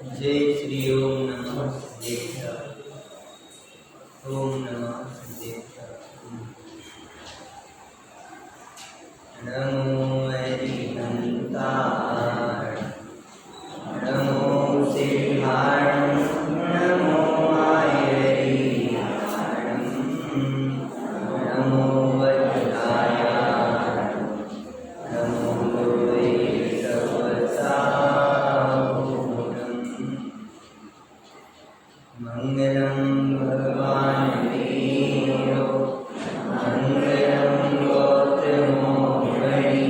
जय श्री ओम नमः सिद्धेभ्यः। ओम नमः सिद्धेभ्यः। नमो हरिहंताय, नमो सिंहाय, नमो आयरिहाय, नमो वज्राय, नमो वै मंगलम भगवान वीरो, मंगलम गौतमोऽग्रणी,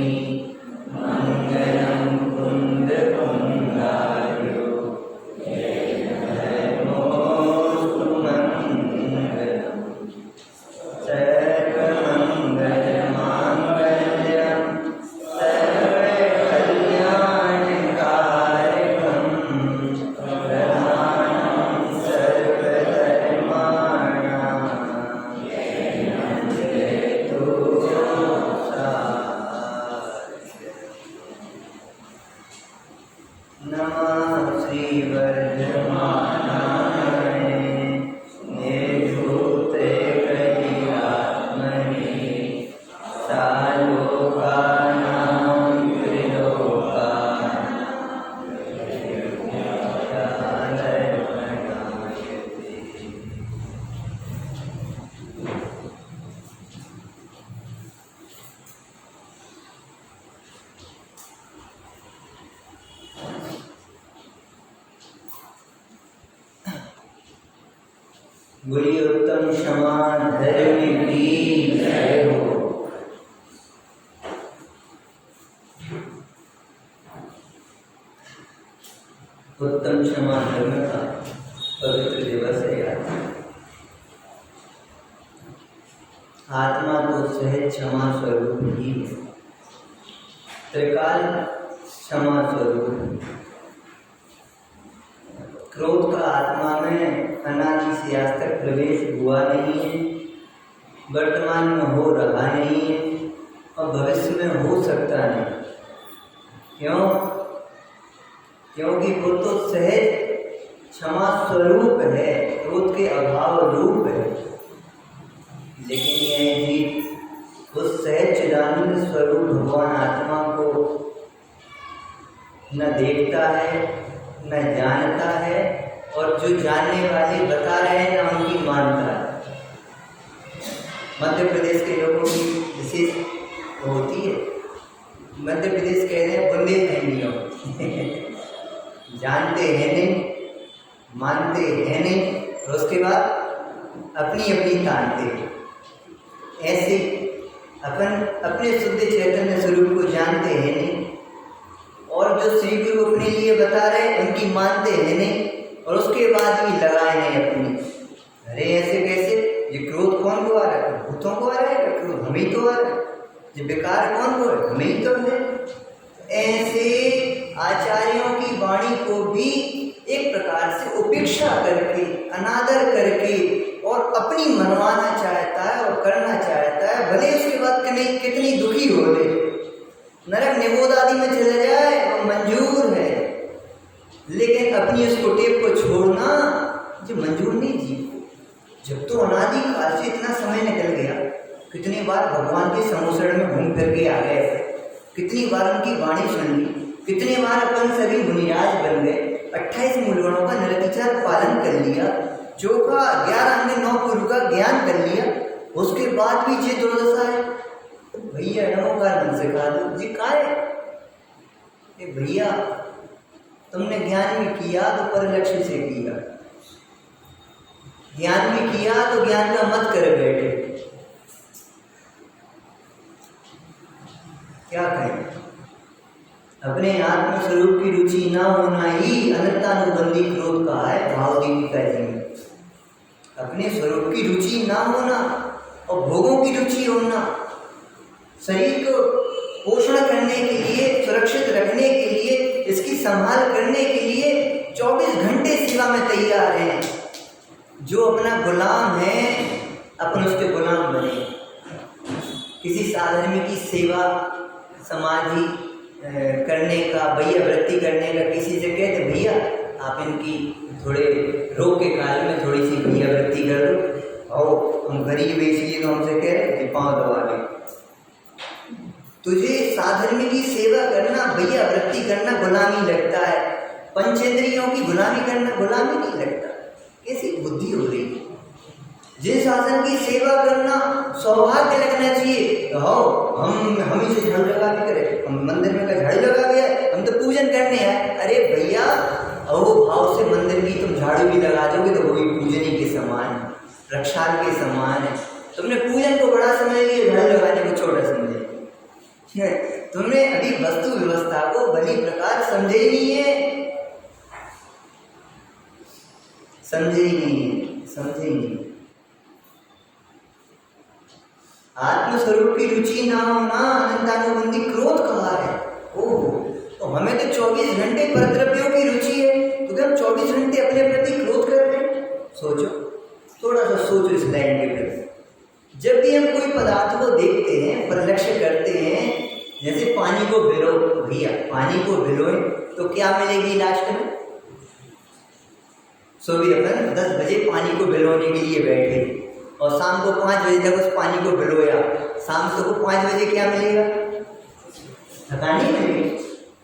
मंगलम कुंदकुंडार्यो, धर्मोऽस्तु मंगलम। सर्वमंगलमांगल्यं सर्वकल्याणकारकं, प्रधानं सर्वधर्माणां, जयतु नमः श्री वर्धमानाय निर्धूते कलिरात्मने, सालोकानां त्रिलोकानां बोलिए उत्तम क्षमा धर्म की जय हो। उत्तम क्षमा धर्म का पवित्र दिवस है आज। आत्मा तो सहज क्षमा स्वरूप ही है, त्रिकाल क्षमा स्वरूप है। क्रोध का आत्मा में अनादि से आज तक प्रवेश हुआ नहीं है, वर्तमान में हो रहा नहीं है और भविष्य में हो सकता नहीं। क्यों? क्योंकि वो तो सहज क्षमा स्वरूप है, क्रोध के अभाव रूप है। लेकिन यह जीव उस सहज चिदानंद स्वरूप भगवान आत्मा को न देखता है, न जानता है, और जो जानने वाले बता रहे हैं ना उनकी मानता है। मध्य प्रदेश के लोगों की विशेष होती है, मध्य प्रदेश कह रहे हैं बुंदेलखंडियों जानते हैं नहीं, मानते हैं नहीं, और उसके बाद अपनी अपनी तानते हैं। ऐसे अपन अपने शुद्ध चैतन्य स्वरूप को जानते हैं नहीं, और जो श्री गुरु अपने लिए बता रहे हैं उनकी मानते हैं नहीं, और उसके बाद भी लगाए नहीं अपनी। अरे ऐसे कैसे? ये क्रोध कौन को आ रहा है? भूतों को आ रहा है? क्रोध हमें ही तो आ रहा है। ये विकार कौन को है? हमें ही तो है। ऐसे आचार्यों की वाणी को भी एक प्रकार से उपेक्षा करके, अनादर करके और अपनी मनवाना चाहता है और करना चाहता है, भले उसके बाद कितनी दुखी हो ले, नरक निबोध आदि में चले जाए वो मंजूर है, लेकिन अपनी उसको टेप को छोड़ना जो मंजूर नहीं जी। जब तो अनादि काल से इतना समय निकल गया, कितनी बार भगवान के समुसरण में घूम फिर के आ गए, कितनी बार उनकी वाणी सुन ली, कितनी बार अपन सभी मुनिराज बन गए, 28 मूलगुणों का निरतिचार पालन कर लिया, जो का 11 अंग 9 गुरु का ज्ञान कर लिया, उसके बाद भी ये दुर्दशा है। भैया नमोकार मन से खा दो जी का है? भैया तुमने ज्ञान भी किया तो पर लक्ष्य से किया, ज्ञान भी किया तो ज्ञान का मत कर बैठे। क्या कहें? अपने आत्म स्वरूप की रुचि ना होना ही अनंतानुबंधी क्रोध का है, भाव दीपिका जी में। अपने स्वरूप की रुचि ना होना और भोगों की रुचि होना, शरीर को पोषण करने के लिए, सुरक्षित रखने के लिए, इसकी संभाल करने के लिए 24 घंटे सेवा में तैयार हैं। जो अपना गुलाम है अपन उसके गुलाम बने। किसी साधर्मी की सेवा समाधि करने का, भैया वृत्ति करने का, किसी से कहते भैया आप इन तुझे साधर्म की सेवा करना भैया वृत्ति करना गुलामी लगता है, पंचेंद्रियों की गुलामी करना गुलामी नहीं लगता। कैसी बुद्धि हो रही है? जिस शासन की सेवा करना सौभाग्य लगना चाहिए। हम ही से झाड़ू लगा के करें, हम मंदिर में का झाड़ू लगा गया, हम तो पूजन करने आए। अरे भैया अहो भाव से मंदिर की तुम झाड़ू भी लगा दोगे तो वही पूजनी के समान, रक्षाल के समान है। तुमने पूजन को बड़ा समझ लिया, झाड़ू लगाने को छोटा समझ लिया। तुमने अभी वस्तु व्यवस्था को भली प्रकार समझे ही नहीं है, समझे ही नहीं। आत्मस्वरूप की रुचि ना होना अनंतानुबंधी क्रोध कहा है। ओह, तो हमें तो 24 घंटे परद्रव्यों की रुचि है, तो क्या हम 24 घंटे अपने प्रति क्रोध कर रहे हैं? सोचो, थोड़ा सा सोचो इस लाइन के प्रति। जब भी हम कोई पदार्थ को देखते हैं, परिलक्ष्य करते हैं, जैसे पानी को भिलो भैया, पानी को भिलोए तो क्या मिलेगी लास्ट में? सो भी अपन 10 बजे पानी को भिलोने के लिए बैठे और शाम को 5 बजे तक उस पानी को भिलोया, शाम को 5 बजे क्या मिलेगा? थकान नहीं मिलेगी?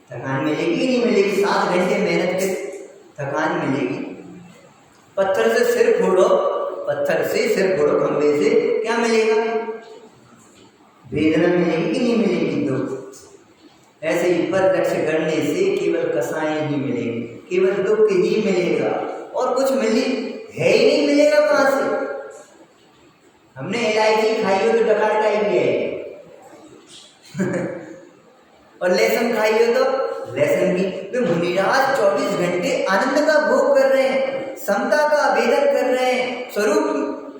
थकान मिलेगी नहीं मिलेगी? 7 घंटे मेहनत के थकान मिलेगी। पत्थर से सिर फोड़ो खंबे से, क्या मिलेगा? वेदना मिलेगी कि नहीं मिलेगी? दुख। ऐसे ही परलक्ष्य करने से केवल कसाएं ही मिलेगी, केवल दुख ही मिलेगा और कुछ है ही नहीं। मिलेगा कहाँ से? हमने इलायची खाई हो तो डकार का ही है और लहसुन खाई हो तो लहसुन भी। वे मुनिराज 24 घंटे आनंद का भोग कर रहे हैं, समता का आवेदन कर रहे हैं,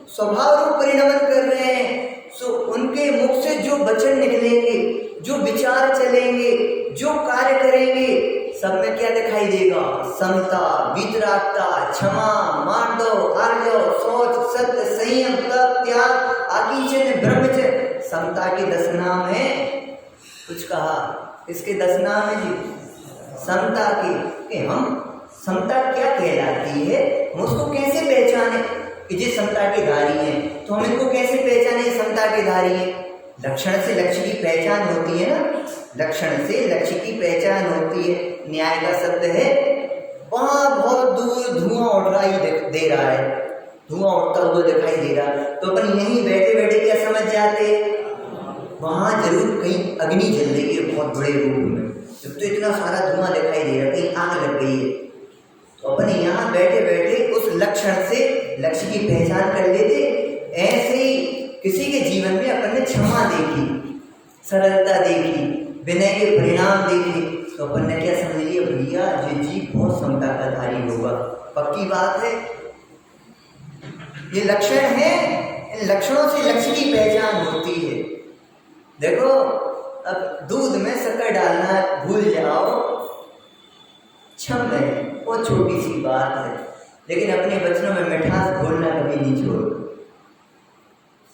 स्वभाव रूप परिणमन कर रहे हैं। सो उनके मुख से जो वचन निकलेंगे, जो विचार चलेंगे, जो कार्य करेंगे, सब में क्या दिखाई देगा? समता, वीतरागता, क्षमा, मार्दव, आर्जव, शौच, सत्य, संयम, तप, त्याग, आकिंचन, ब्रह्मचर्य। समता के 10 नाम है। कुछ कहा, इसके 10 नाम है जी समता के। हम समता क्या कहलाती है, हम उसको कैसे पहचाने कि ये समता के धारी है? तो हम इनको कैसे पहचाने समता के धारी है? लक्षण से लक्ष्य की पहचान होती है ना, लक्षण से लक्ष्य की पहचान होती है। न्याय का शब्द है, वहां बहुत दूर धुआं उठ रहा ही दे रहा है, धुआं उठता हुआ दिखाई दे रहा, तो अपन यहीं बैठे बैठे क्या समझ जाते? वहां जरूर कहीं अग्नि जल रही है बहुत बड़े रूप में, जब तो इतना सारा धुआं दिखाई दे रहा, कहीं आग लग गई है। तो अपन यहाँ बैठे बैठे उस लक्षण से लक्ष्य की पहचान कर लेते। ऐसे ही किसी के जीवन में अपन ने क्षमा देखी, सरलता देखी, विनय के परिणाम देखे, तो अपन ने क्या समझ लिया? भैया ये जीव बहुत समता का धारी होगा। पक्की बात है, ये लक्षण है, इन लक्षणों से लक्ष्य की पहचान होती है। देखो, अब दूध में शक्कर डालना भूल जाओ, क्षम है, बहुत छोटी सी बात है, लेकिन अपने बचनों में मिठास घोलना कभी नहीं छोड़ो।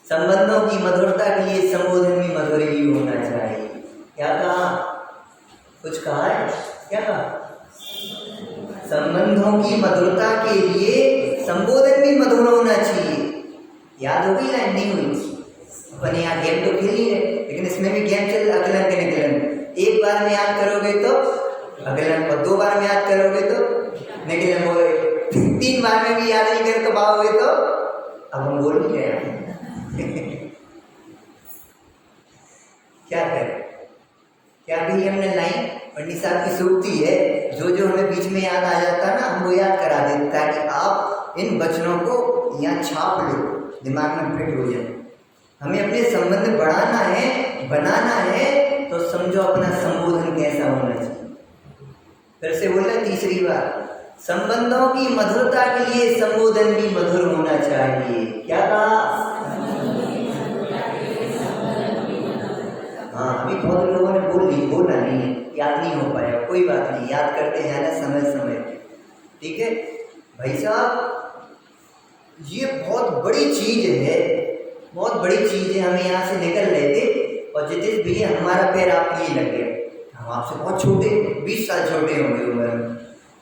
संबंधों की मधुरता के लिए संबोधन भी मधुर ही होना चाहिए। क्या कहा? कुछ कहा है? क्या कहा? संबंधों की मधुरता के लिए संबोधन भी मधुर होना चाहिए। याद होगी लाइन? नहीं हुई? अपन यहाँ गेम तो खेल ही है, लेकिन इसमें भी गेम चल रहा, अगलन के निकलन। एक बार में याद करोगे तो अगलन, और 2 बार में याद करोगे तो निकलन हो गए, 3 बार में भी याद नहीं कर पाओगे तो अब हम बोल नहीं रहे क्या करें? क्या कही हमने लाइन? पंडित साहब की सूक्ति है, जो जो हमें बीच में याद आ जाता है ना, हम वो याद करा देते ताकि आप इन वचनों को यहाँ छाप लो, दिमाग में फिट हो जाए। हमें अपने संबंध बढ़ाना है, बनाना है, तो समझो अपना संबोधन कैसा होना चाहिए। फिर से बोल रहे तीसरी बार, संबंधों की मधुरता के लिए संबोधन भी मधुर होना चाहिए। क्या कहा? हाँ, अभी बहुत लोगों ने बोला नहीं है, याद नहीं हो पाया, कोई बात नहीं, याद करते हैं ना समय। ठीक है भाई साहब, ये बहुत बड़ी चीज है, बहुत बड़ी चीज है। हमें यहाँ से निकल रहे थे और जितेश भैया हमारा पैर आपके लिए लग गया। हम आपसे बहुत छोटे, 20 साल छोटे होंगे उम्र में,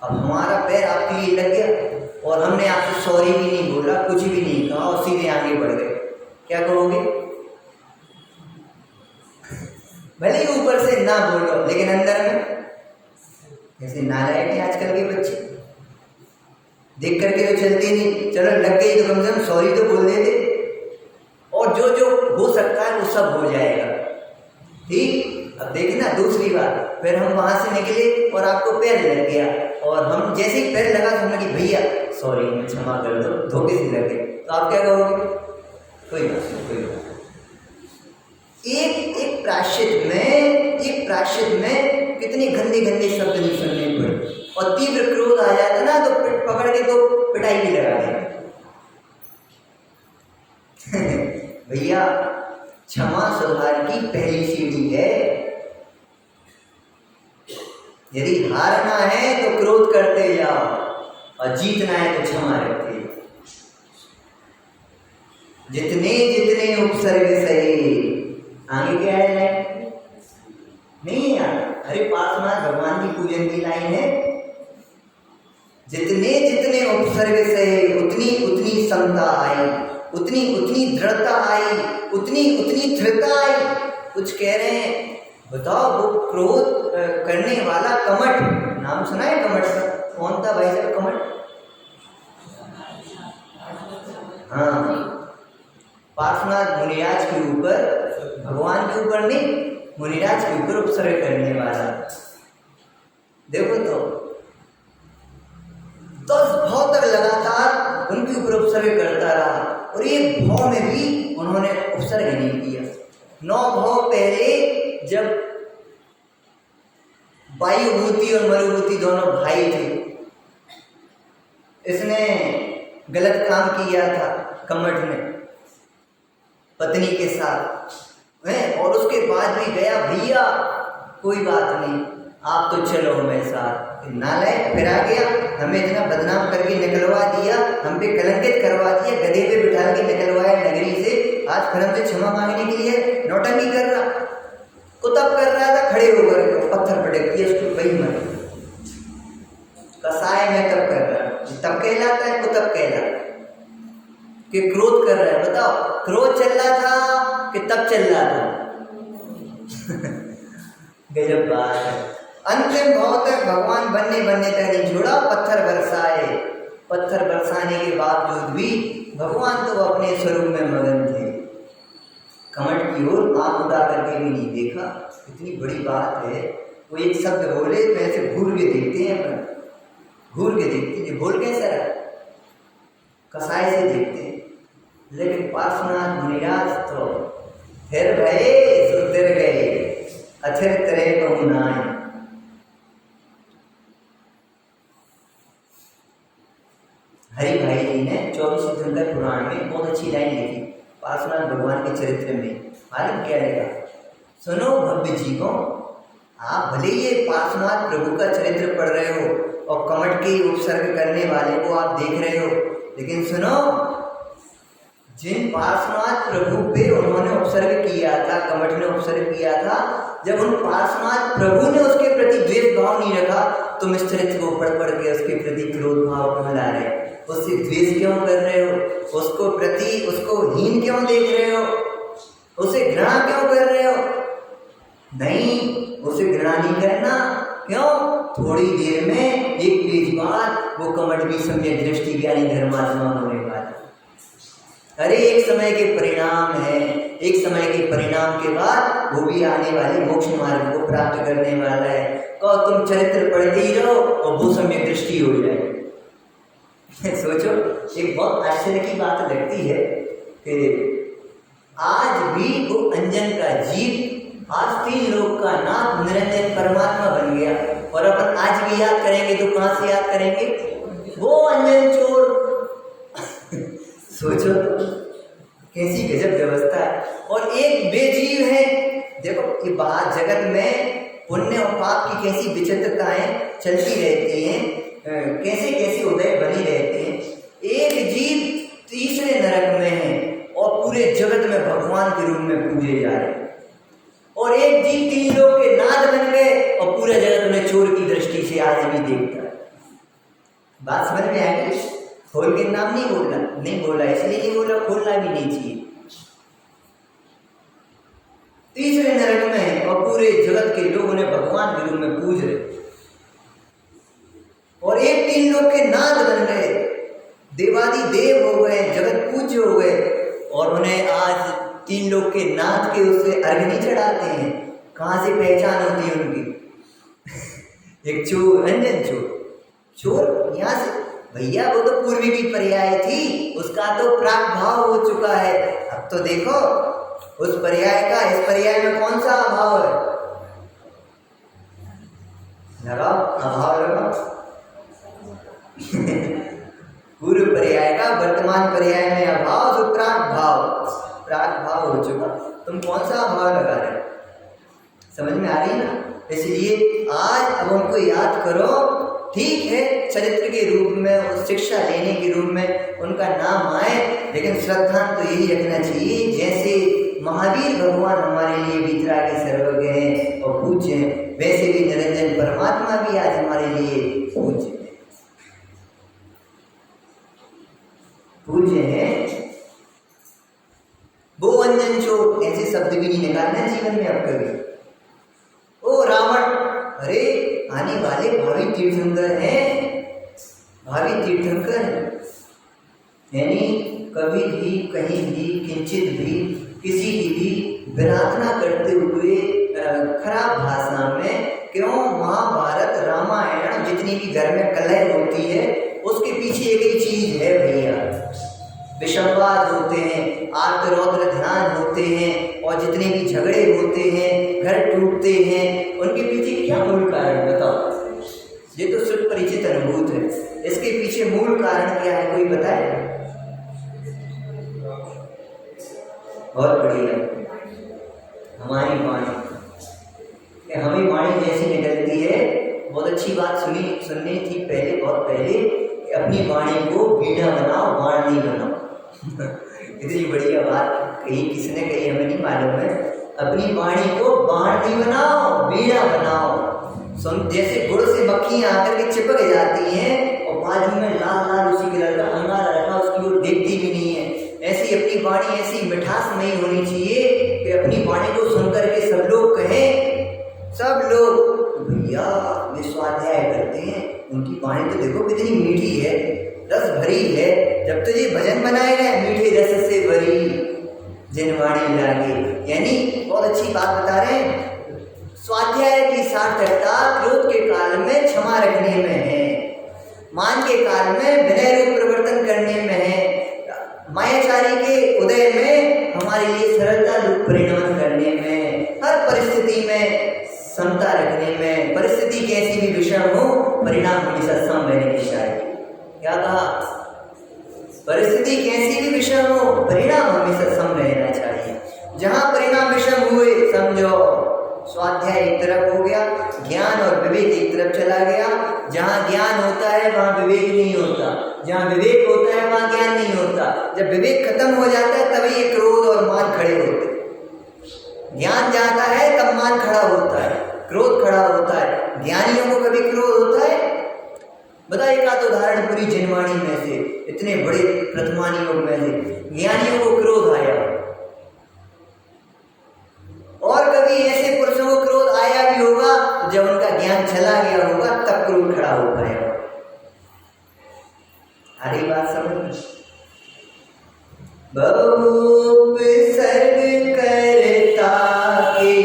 अब हमारा पैर आपके लिए लग गया और हमने आपसे सॉरी भी नहीं बोला, कुछ भी नहीं कहा और सीधे आगे बढ़ गए। क्या कहोगे? भले ही ऊपर से ना बोलो लेकिन अंदर में ऐसे नालायक है आजकल के बच्चे, देख करके तो चलते नहीं, चलो लग गई तो कम से कम सॉरी तो बोल देते, और जो जो हो सकता है वो सब हो जाएगा। ठीक, अब देखना दूसरी बात, फिर हम वहां से निकले और आपको पैर लग गया, और हम जैसे ही पैर लगा तो हमने कि भैया सॉरी क्षमा कर दो, धोखे से लग गए, तो आप क्या कहोगे? कोई बात नहीं, कोई बात नहीं। एक प्रायश्चित में कितने गंदे गंदे शब्द नहीं सुनने पड़े, और तीव्र क्रोध आ जाता ना तो पकड़ के तो पिटाई भी लगा दे। भैया क्षमा सुधार की पहली सीढ़ी है। यदि हारना है तो क्रोध करते जाओ, और जीतना है तो क्षमा रखते जाओ। जितने जितने उपसर्ग सही, आगे क्या है? नहीं यार, अरे पार्श्वनाथ भगवान की पूजन की लाइन है, जितने जितने उपसर्ग सहे उतनी उतनी समता आई, उतनी उतनी दृढ़ता आई, उतनी उतनी दृढ़ता आई। कुछ कह रहे हैं, बताओ वो क्रोध करने वाला कमठ, नाम सुना है कमठ का? कौन था भाई साहब कमठ? हाँ, पार्श्वनाथ मुनिराज के ऊपर, भगवान के ऊपर नहीं, मुनिराज के ऊपर उपसर्ग करने वाला। देखो तो 10 भाव तक लगातार उनके ऊपर उपसर्ग करता रहा, और एक भाव में भी उन्होंने उपसर्ग नहीं किया। 9 भाव पहले जब वायुभूति और मरुभूति दोनों भाई थे, इसने गलत काम किया था कमठ ने पत्नी के साथ है, और उसके बाद भी गया, भैया कोई बात नहीं आप तो चलो मेरे साथ। नालायक फिर आ गया, हमें इतना बदनाम करके निकलवा दिया, हम पे कलंकित करवा दिया, गधे पे बिठा के निकलवाया नगरी से, आज फिर हमसे क्षमा मांगने के लिए नौटंकी कर रहा, कुतब कर रहा था, खड़े होकर पत्थर पटक दिया उसको, वही मर कसाय में तब कर रहा, तब कहलाता है कुतब कहलाता है कि क्रोध कर रहा है। बताओ क्रोध चल रहा था कि तब चल रहा था? गजब बात है। अंतिम भाव तक भगवान बनने तक नहीं छोड़ा, पत्थर बरसाए, पत्थर बरसाने के बावजूद भी भगवान तो अपने स्वरूप में मगन थे, कमठ की ओर आंख उठा करके भी नहीं देखा। इतनी बड़ी बात है, वो एक शब्द बोले तो ऐसे घूर के देखते हैं, अपन घूर के देखते हैं, बोल कैसा रहा, कसाई से देखते हैं। लेकिन पार्श्वनाथ मुनिराज तो फिर भये सुधर गए, अथिर तरह कहूं नाय। हरि भाई जी ने 24 सितंबर पुराण में बहुत अच्छी लाइन लिखी पार्श्वनाथ भगवान के चरित्र में। मालूम क्या लिखा? सुनो भव्य जीवों, आप भले ये पार्श्वनाथ प्रभु का चरित्र पढ़ रहे हो और कमठ के उपसर्ग करने वाले को आप देख रहे हो, लेकिन सुनो, जिन पार्श्वनाथ प्रभु पे उन्होंने उपसर्ग किया था, कमठ ने उपसर्ग किया था, जब उन पार्श्वनाथ प्रभु ने उसके प्रति द्वेष भाव नहीं रखा, तुम इस चरित्र को पढ़ पढ़ के उसके प्रति क्रोध भाव क्यों ला रहे, उससे द्वेष क्यों कर रहे हो, उसको प्रति उसको हीन क्यों देख रहे हो, उसे घृणा क्यों कर रहे हो? नहीं, उसे घृणा नहीं करना। क्यों? थोड़ी देर में एक पेज बाद वो कमठ भी सम्यक दृष्टि ज्ञानी धर्मात्मा होने वाला। अरे एक समय के परिणाम है, एक समय के परिणाम के बाद वो भी आने वाले मोक्ष मार्ग को प्राप्त करने वाला है। कहो तुम चरित्र पढ़ते ही रहो और वो सम्यक दृष्टि हो जाए। सोचो, एक बहुत आश्चर्य की बात लगती है कि आज भी वो अंजन का जीव आज 3 लोक का नाथ निरंजन परमात्मा बन गया, और अपन आज भी याद करेंगे तो कहाँ से याद करेंगे? वो अंजन चोर। सोचो कैसी गजब व्यवस्था है। और एक बेजीव है, देखो ये बाहर जगत में पुण्य और पाप की कैसी विचित्रताएं चलती रहती हैं, कैसे कैसे उदय बनी रहते हैं। एक जीव तीसरे नरक में है और पूरे जगत में भगवान के रूप में पूजे जा रहे हैं, और एक जीव 3 लोग के नाथ बन गए और पूरे जगत में चोर की दृष्टि से आज भी देखता है। बात समझ में आएगी? खोल के नाम नहीं बोला इसलिए नहीं बोला, खोलना भी नहीं चाहिए। तीसरे नरक में है और पूरे जगत के लोग उन्हें भगवान के रूप में पूज रहे और एक 3 लोग के नाथ बन गए, देवादि देव हो गए, जगत पूज्य हो गए और उन्हें आज 3 लोग के नाथ के उससे अर्घ नहीं चढ़ाते हैं। कहाँ से पहचान होती है उनकी? एक चोर, रंजन चोर यहाँ से, भैया वो तो पूर्वी की पर्याय थी, उसका तो प्राक भाव हो चुका है। अब तो देखो उस पर्याय का इस पर्याय में कौन सा अभाव है? लगाओ अभाव लगाओ। पूर्व पर्याय का वर्तमान पर्याय में अभाव, जो प्राक भाव हो चुका, तुम कौन सा अभाव लगा रहे हो? समझ में आ रही है ना? इसलिए आज अब उनको याद करो, ठीक है चरित्र के रूप में, उस शिक्षा लेने के रूप में उनका नाम आए, लेकिन श्रद्धा तो यही रखना चाहिए जैसे महावीर भगवान हमारे लिए वीतरागी सर्वज्ञ हैं और पूज्य हैं, वैसे भी निरंजन परमात्मा भी आज हमारे लिए पूज्य हैं। वो अंजन चोर, ऐसे शब्द भी नहीं निकालना जीवन में अब कभी। ओ रावण, अरे आने वाले भावी तीर्थंकर हैं, भावी तीर्थंकर, यानी कभी भी कहीं भी किंचित भी किसी की भी विराधना करते हुए खराब भाषा में, क्यों महाभारत रामायण जितनी भी घर में कलह होती है उसके पीछे एक ही चीज है भैया, विषमवाद होते हैं, आर्त रौद्र ध्यान होते हैं और जितने भी झगड़े होते हैं, घर टूटते हैं, उनके पीछे क्या मूल कारण बताओ? ये तो सिर्फ परिचित अनुभूत है, इसके पीछे मूल कारण क्या है कोई बताए? बहुत बढ़िया, हमारी वाणी, हमें वाणी जैसी निकलती है। बहुत अच्छी बात सुननी थी पहले, बहुत पहले, अपनी वाणी को बीड़ा बनाओ, बाण नहीं बनाओ। इतनी बढ़िया बात कही, किसने कही हमें नहीं मालूम है। अपनी वाणी को बाण नहीं बनाओ, बीड़ा बनाओ। सुन, जैसे गुड़ से मक्खियां आकर के चिपक जाती हैं और बाजू में लाल लाल उसी कलर का अंगारा रखा, उसकी ओर देखती भी नहीं है, ऐसी अपनी वाणी ऐसी मिठासमयी होनी चाहिए कि अपनी वाणी को सुनकर के सब लोग कहें, सब लोग भैया वे स्वाध्याय करते हैं, उनकी वाणी तो देखो कितनी मीठी है, रस भरी है। जब तो ये भजन बनाए गए, मीठे रस से भरी जिन वाणी लागे, यानी बहुत अच्छी बात बता रहे हैं। स्वाध्याय की सार्थकता क्रोध के काल में क्षमा रखने में है, मान के काल में विनय रूप प्रवर्तन करने में है, मायाचारी के उदय में हमारे लिए सरलता रूप परिणमन करने में, हर परिस्थिति में समता रखने में, परिस्थिति कैसी भी विषम हो परिणाम हमेशा सम रहने की चाहिए। क्या कहा? परिस्थिति कैसी भी विषम हो परिणाम हमेशा सम रहना चाहिए। जहां परिणाम विषम हुए समझो स्वाध्याय एक तरफ हो गया, ज्ञान और विवेक एक तरफ चला गया। जहां ज्ञान होता है वहां विवेक नहीं होता, जहां विवेक होता है वहां ज्ञान नहीं होता। जब विवेक खत्म हो जाता है तभी ये क्रोध और मान खड़े होते हैं। ज्ञान जाता है तब मान खड़ा होता है, क्रोध खड़ा होता है। ज्ञानियों को कभी क्रोध होता है? बताइए एक आध उदाहरण पूरी जिनवाणी में से, इतने बड़े प्रथमानी योग में से ज्ञानियों को क्रोध आया, और कभी ऐसे पुरुषों को क्रोध आया भी होगा जब उनका ज्ञान चला गया होगा तब क्रोध खड़ा हो पाएगा। अरे बात समझ, बहु विसर्ग करता के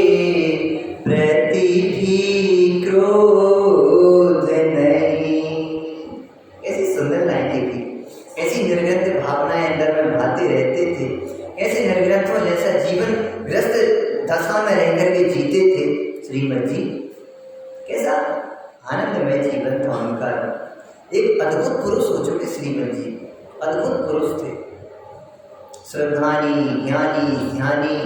प्रति भी क्रोध नहीं। ऐसी सुंदर लाइनें थी, ऐसी निर्ग्रंथ भावनाएं अंदर में भाते रहते थे, ऐसे निर्ग्रंथों जैसा जीवन ग्रस्त दशा में रहकर के जीते थे श्रीमद जी। कैसा आनंदमय जीवन था उनका। एक अद्भुत पुरुष हो चुके श्रीमद जी, अद्भुत पुरुष थे, श्रद्धानी, ज्ञानी, ध्यानी,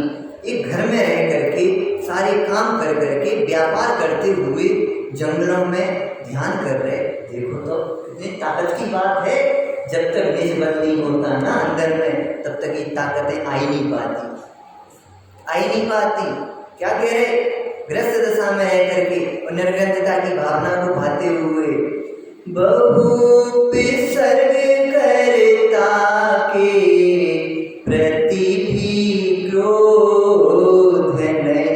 एक घर में रह करके सारे काम कर करके व्यापार करते हुए जंगलों में ध्यान कर रहे। देखो तो कितनी ताकत की बात है। जब तक निज बल नहीं होता ना अंदर में, तब तक ये ताकतें आई नहीं पाती। क्या कह रहे? ग्रस्त दशा में रह करके और निर्ग्रंथता की भावना को भाते हुए, बहु विसर्ग करता के प्रति भी क्रोध नहीं।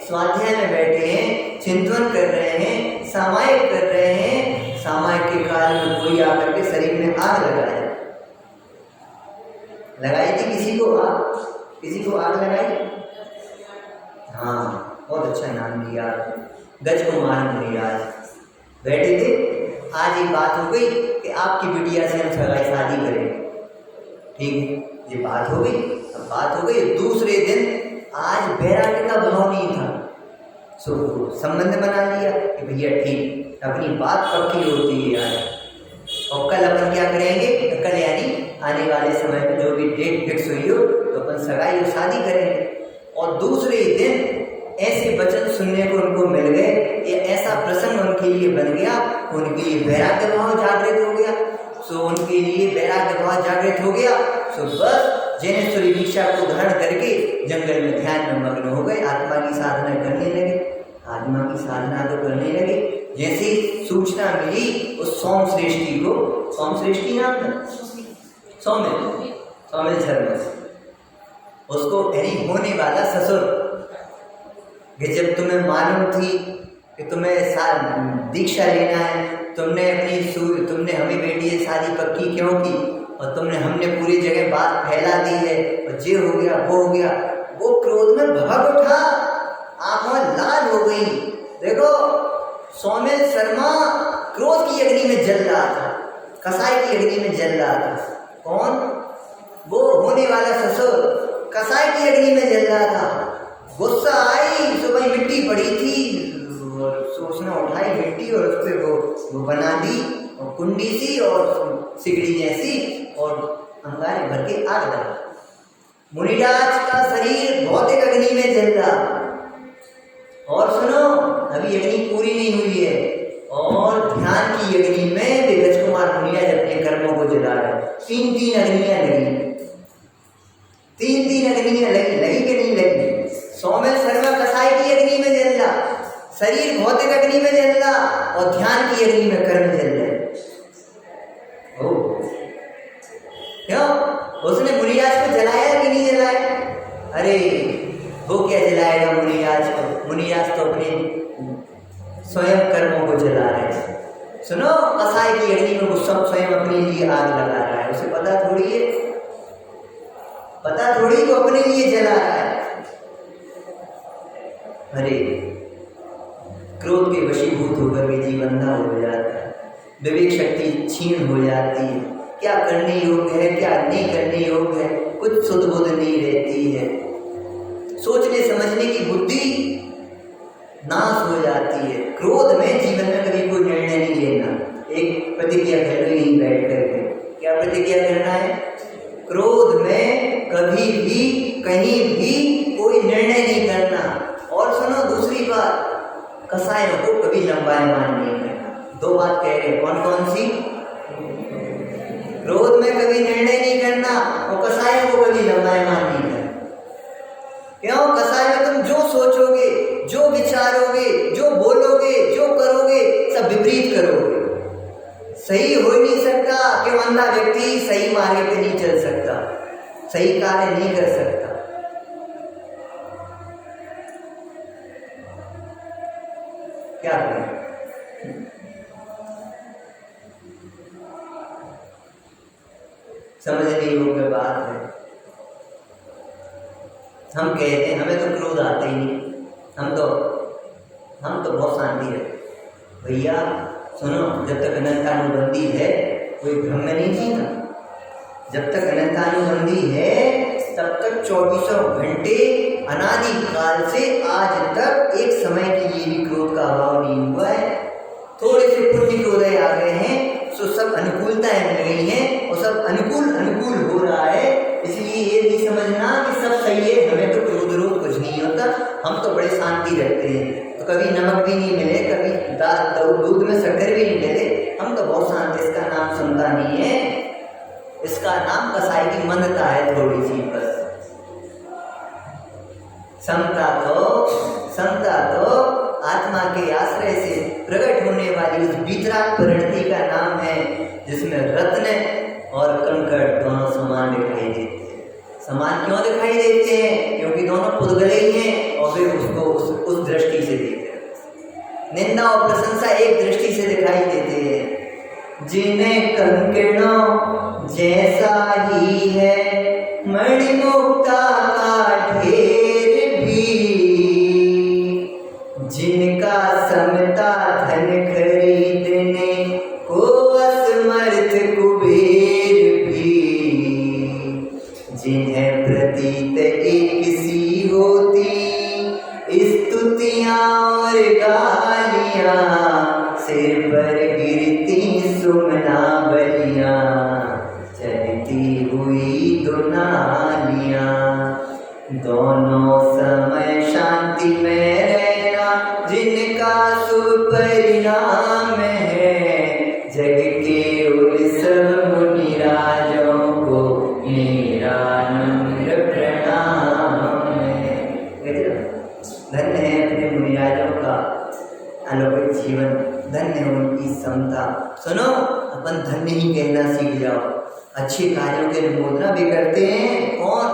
स्वाध्याय में बैठे हैं, चिंतन कर रहे हैं, सामायिक कर रहे हैं, सामायिक के काल में कोई आकर के शरीर में आग लगाई थी किसी को आग लगाई। हाँ, बहुत अच्छा नाम दिया, गजकुमार मुनिराज बैठे थे। आज ये बात हो गई कि आपकी बिटिया से हम सगाई शादी करें, ठीक, ये बात हो गई। अब बात हो गई दूसरे दिन, आज वैराग्य का भाव नहीं था, सो संबंध बना लिया कि भैया ठीक, अपनी बात पक्की होती है यार, और कल अपन क्या करेंगे, कल यानी आने वाले समय में जो भी डेट फिक्स हुई हो तो अपन सगाई और शादी करेंगे। और दूसरे दिन ऐसे वचन सुनने को उनको मिल गए, ये ऐसा प्रसंग उनके लिए बन गया, उनके लिए वैराग्य भाव जागृत हो गया। सो उनके लिए वैराग्य भाव जागृत हो गया। सो बस जैनेश्वरी दीक्षा को धारण करके जंगल में ध्यान में मग्न हो गए, आत्मा की साधना करने लगे। आत्मा की साधना तो करने लगे। जैसे सूचना मिली उस सोम श्रेष्ठी को, सोम श्रेष्ठी नाम था, सौमिल शर्मा, उसको यानी होने वाला ससुर, कि जब तुम्हें मालूम थी कि तुम्हें दीक्षा लेना है, तुमने हमें बेटी से शादी पक्की क्यों की, और तुमने हमने पूरी जगह बात फैला दी है, और ये हो गया वो हो गया, वो क्रोध में भड़क उठा, आंखें लाल हो गई। देखो सौमिल शर्मा क्रोध की अग्नि में जल रहा था, कसाई की अग्नि में जल रहा था। कौन? वो होने वाला ससुर कसाई की अग्नि में जल रहा था। गुस्सा आई, सुबह मिट्टी पड़ी थी, उसने उठाई मिट्टी और उस पर वो बना दी और कुंडी सी और सिगड़ी जैसी, और अंगारे भर के आग लगा। मुनिराज का शरीर भौतिक अग्नि में जल रहा। और सुनो, अभी अग्नि पूरी नहीं हुई है, और ध्यान की अग्नि में भी गजकुमार मुनिराज अपने कर्मों को जला रहे। तीन अग्नियां लगी, तीन अग्नियां लगी कि नहीं लगी? सौमिल शर्मा कसाई की अग्नि में जल रहा, शरीर भौतिक अग्नि में जल रहा, और ध्यान की अग्नि में कर्म जल रहे। क्यों? उसने मुनिराज को जलाया कि नहीं जलाया? अरे वो क्या जलाएगा मुनिराज को? मुनिराज तो अपने स्वयं कर्मों को जला रहे हैं। सुनो, कसाई की अग्नि में वो सब स्वयं अपने लिए आग लगा रहा है, उसे पता थोड़ी है, पता थोड़ी वो अपने लिए जला रहा है। अरे क्रोध के वशीभूत होकर के जीवन अंधा हो जाता है, विवेक शक्ति क्षीण हो जाती है, क्या करने योग्य है क्या नहीं करने योग्य है कुछ सुध बुध नहीं रहती है, सोचने समझने की बुद्धि नाश हो जाती है। क्रोध में जीवन में कभी कोई निर्णय नहीं लेना, एक प्रतिक्रिया कर लो यहीं बैठ करके, क्या प्रतिक्रिया करना है? क्रोध में कभी भी कहीं भी कोई निर्णय नहीं करना। और सुनो दूसरी बात, कसायों को कभी लंबायमान नहीं करना। दो बात कह रहे, कौन कौन सी? क्रोध में कभी निर्णय नहीं करना, और कसायों को कभी लंबायमान नहीं करना। क्यों? कसाय में तुम जो सोचोगे, जो विचारोगे, जो बोलोगे, जो करोगे, सब विपरीत करोगे। सही हो ही नहीं सकता कि अंधा व्यक्ति सही मार्ग पे नहीं चल सकता, सही कार्य नहीं कर सकता। क्या करें? समझने योग्य बात है। हम कहते हैं हमें तो क्रोध आता ही नहीं, हम तो बहुत शांति है। भैया सुनो, जब तक अनंतानुबंधी है कोई भ्रम में नहीं जीना। जब तक अनंतानुबंधी है तब तक 24 घंटे अनादि काल से आज तक एक समय के लिए भी क्रोध का अभाव नहीं हुआ है। थोड़े से पुण्य क्रोधय आ गए हैं, तो सब अनुकूलताएं मिल गई हैं और सब अनुकूल हो रहा है। इसलिए ये नहीं समझना कि सब सही है, हमें तो क्रोध रोध कुछ नहीं होता, हम तो बड़े शांति रखते हैं। तो कभी नमक भी नहीं मिले, कभी दूध में शक्कर भी नहीं मिले, हम तो बहुत शांत। इसका नाम समता नहीं है, इसका नाम कसाई की मंदता है थोड़ी सी बस। समता तो आत्मा के आश्रय से प्रकट होने वाली उस वितराग परिणति का नाम है, जिसमें रत्न और कंकड़ दोनों समान दिखाई देते हैं। समान क्यों दिखाई देते हैं? क्योंकि दोनों पुद्गल ही हैं और फिर उसको उस दृष्टि से देखते हैं। निंदा और प्रशंसा एक दृष्टि से दिखाई देते हैं। जिन्हें कंकणों जैसा ही है मणिमुक्ता का ढेर भी, जिनका समता धन खरीदने को असमर्थ कुबेर भी, जिन्हें प्रतीत एक सी होती स्तुतियां और गालियां, सिर पर गिरती सुमना बलियां, चलती हुई दुनालियां, दोनों समय शांति में रहना जिनका सुपरिणाम है, जग के उन सब मुनिराजों को मेरा नम्र प्रणाम है। धन्य है अपने मुनिराजों का अलौकिक जीवन, धन्य है उनकी समता। सुनो, अपन धन्य ही कहना सीख जाओ। अच्छे कार्यों के अनुमोदना भी करते हैं। कौन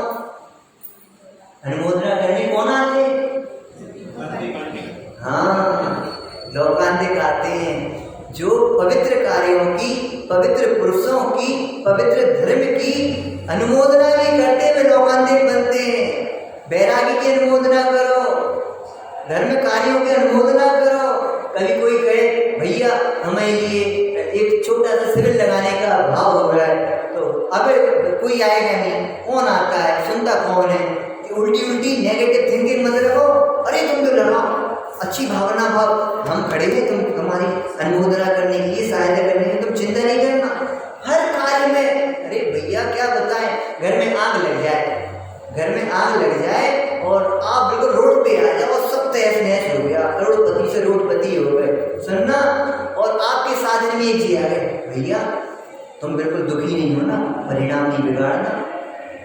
अनुमोदना करने कौन आते? हाँ, लोकांतिक आते हैं जो पवित्र कार्यों की, पवित्र पुरुषों की, पवित्र धर्म की अनुमोदना भी करते हुए लोकांतिक बनते हैं। बैरागी की अनुमोदना करो, धर्म कार्यों की अनुमोदना करो। कभी कोई कहे भैया हमें लिए एक छोटा सा सिविल लगाने का भाव हो रहा है, तो अबे कोई आएगा नहीं, कौन आता है, सुनता कौन है? उल्टी नेगेटिव थिंकिंग मत रखो। अरे तुम तो लगाओ, अच्छी भावना भाव, हम खड़े हैं तुम हमारी अनुमोदना करने के लिए, सहायता करने के लिए, तुम चिंता नहीं करना हर कार्य में। अरे भैया क्या बताएं, घर में आग लग जाए, घर में आग लग जाए और आप बिल्कुल रोड पे आ जाओ, सब तहस नहस हो गया, करोड़पति से रोडपति हो गए, सुनना, और आपके साधन में एक जी आ गए, भैया तुम बिल्कुल दुखी नहीं हो ना, परिणाम नहीं बिगाड़ना,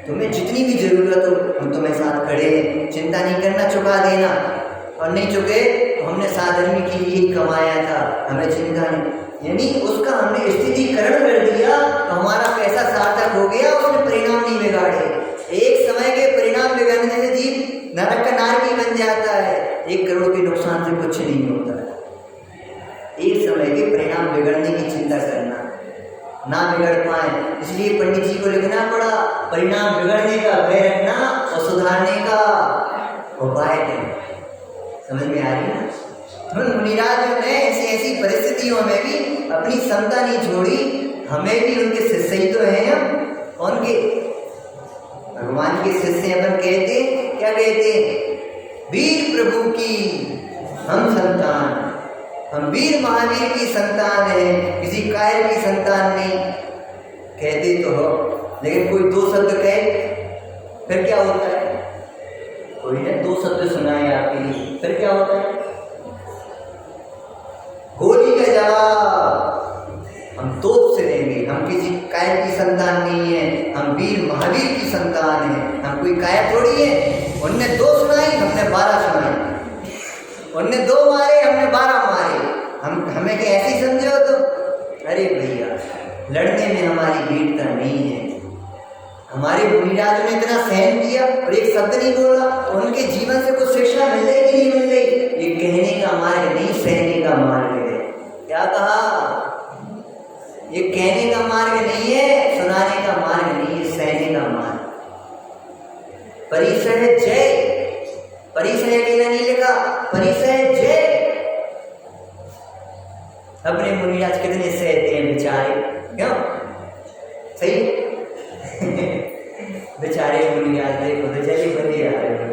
तुम्हें जितनी भी जरूरत हो हम तुम्हें साथ खड़े हैं, चिंता नहीं करना, चुका देना, और नहीं चुके तो हमने साधर्मी के लिए ही कमाया था, हमें चिंता नहीं। यानी उसका हमने स्थितिकरण कर दिया तो हमारा पैसा सार्थक हो गया, उसने परिणाम नहीं बिगाड़े। एक समय के परिणाम बिगड़ने से जीव नरक का नारकी बन जाता है। 1 करोड़ के नुकसान से कुछ नहीं होता है। एक समय के परिणाम बिगड़ने की चिंता करना, ना बिगड़ पाए, इसलिए पंडित जी को लिखना पड़ा, परिणाम बिगड़ने का भय रखना और सुधारने का उपाय करना। समझ में आ रही ना? मुनिराजों ने ऐसी परिस्थितियों में भी अपनी समता नहीं छोड़ी। हमें भी उनके शिष्य ही तो हैं हम, कौन के? भगवान के शिष्य अपन कहते, क्या कहते? वीर प्रभु की हम संतान, हम वीर महावीर की संतान है, किसी कायर की संतान नहीं। कहते तो हो, लेकिन कोई 2 शब्द कहे फिर क्या होता है? कोई ने 2 शब्द सुनाए आपके लिए, फिर क्या होता है? गोली का जवाब हम तोप से देंगे, हम किसी कायर की संतान नहीं है, हम वीर महावीर की संतान है, हम कोई कायर थोड़ी है। उनने 2 सुनाई, हमने 12 सुनाई, उनने 2 मारे, हमने 12 मारे, हमें क्या ऐसी समझे हो? तो अरे भैया, लड़ने में हमारी वीरता नहीं है। हमारे मुनिराजों ने इतना सहन किया और एक शब्द नहीं बोला, तो उनके जीवन से कुछ शिक्षा मिल रही कि नहीं मिल रही? ये कहने का मार्ग नहीं, सहने का मार्ग है। क्या कहा? ये कहने का मार्ग नहीं है, सुनाने का मार्ग नहीं है, सहने का मार्ग। परिसह जय, परिसह लेना नहीं लिखा, परिसह जय। अपने मुनिराज कितने सहते हैं बेचारे, क्यों? सही बेचारे मुनिराज देखो तो चले बने आ रहे हो।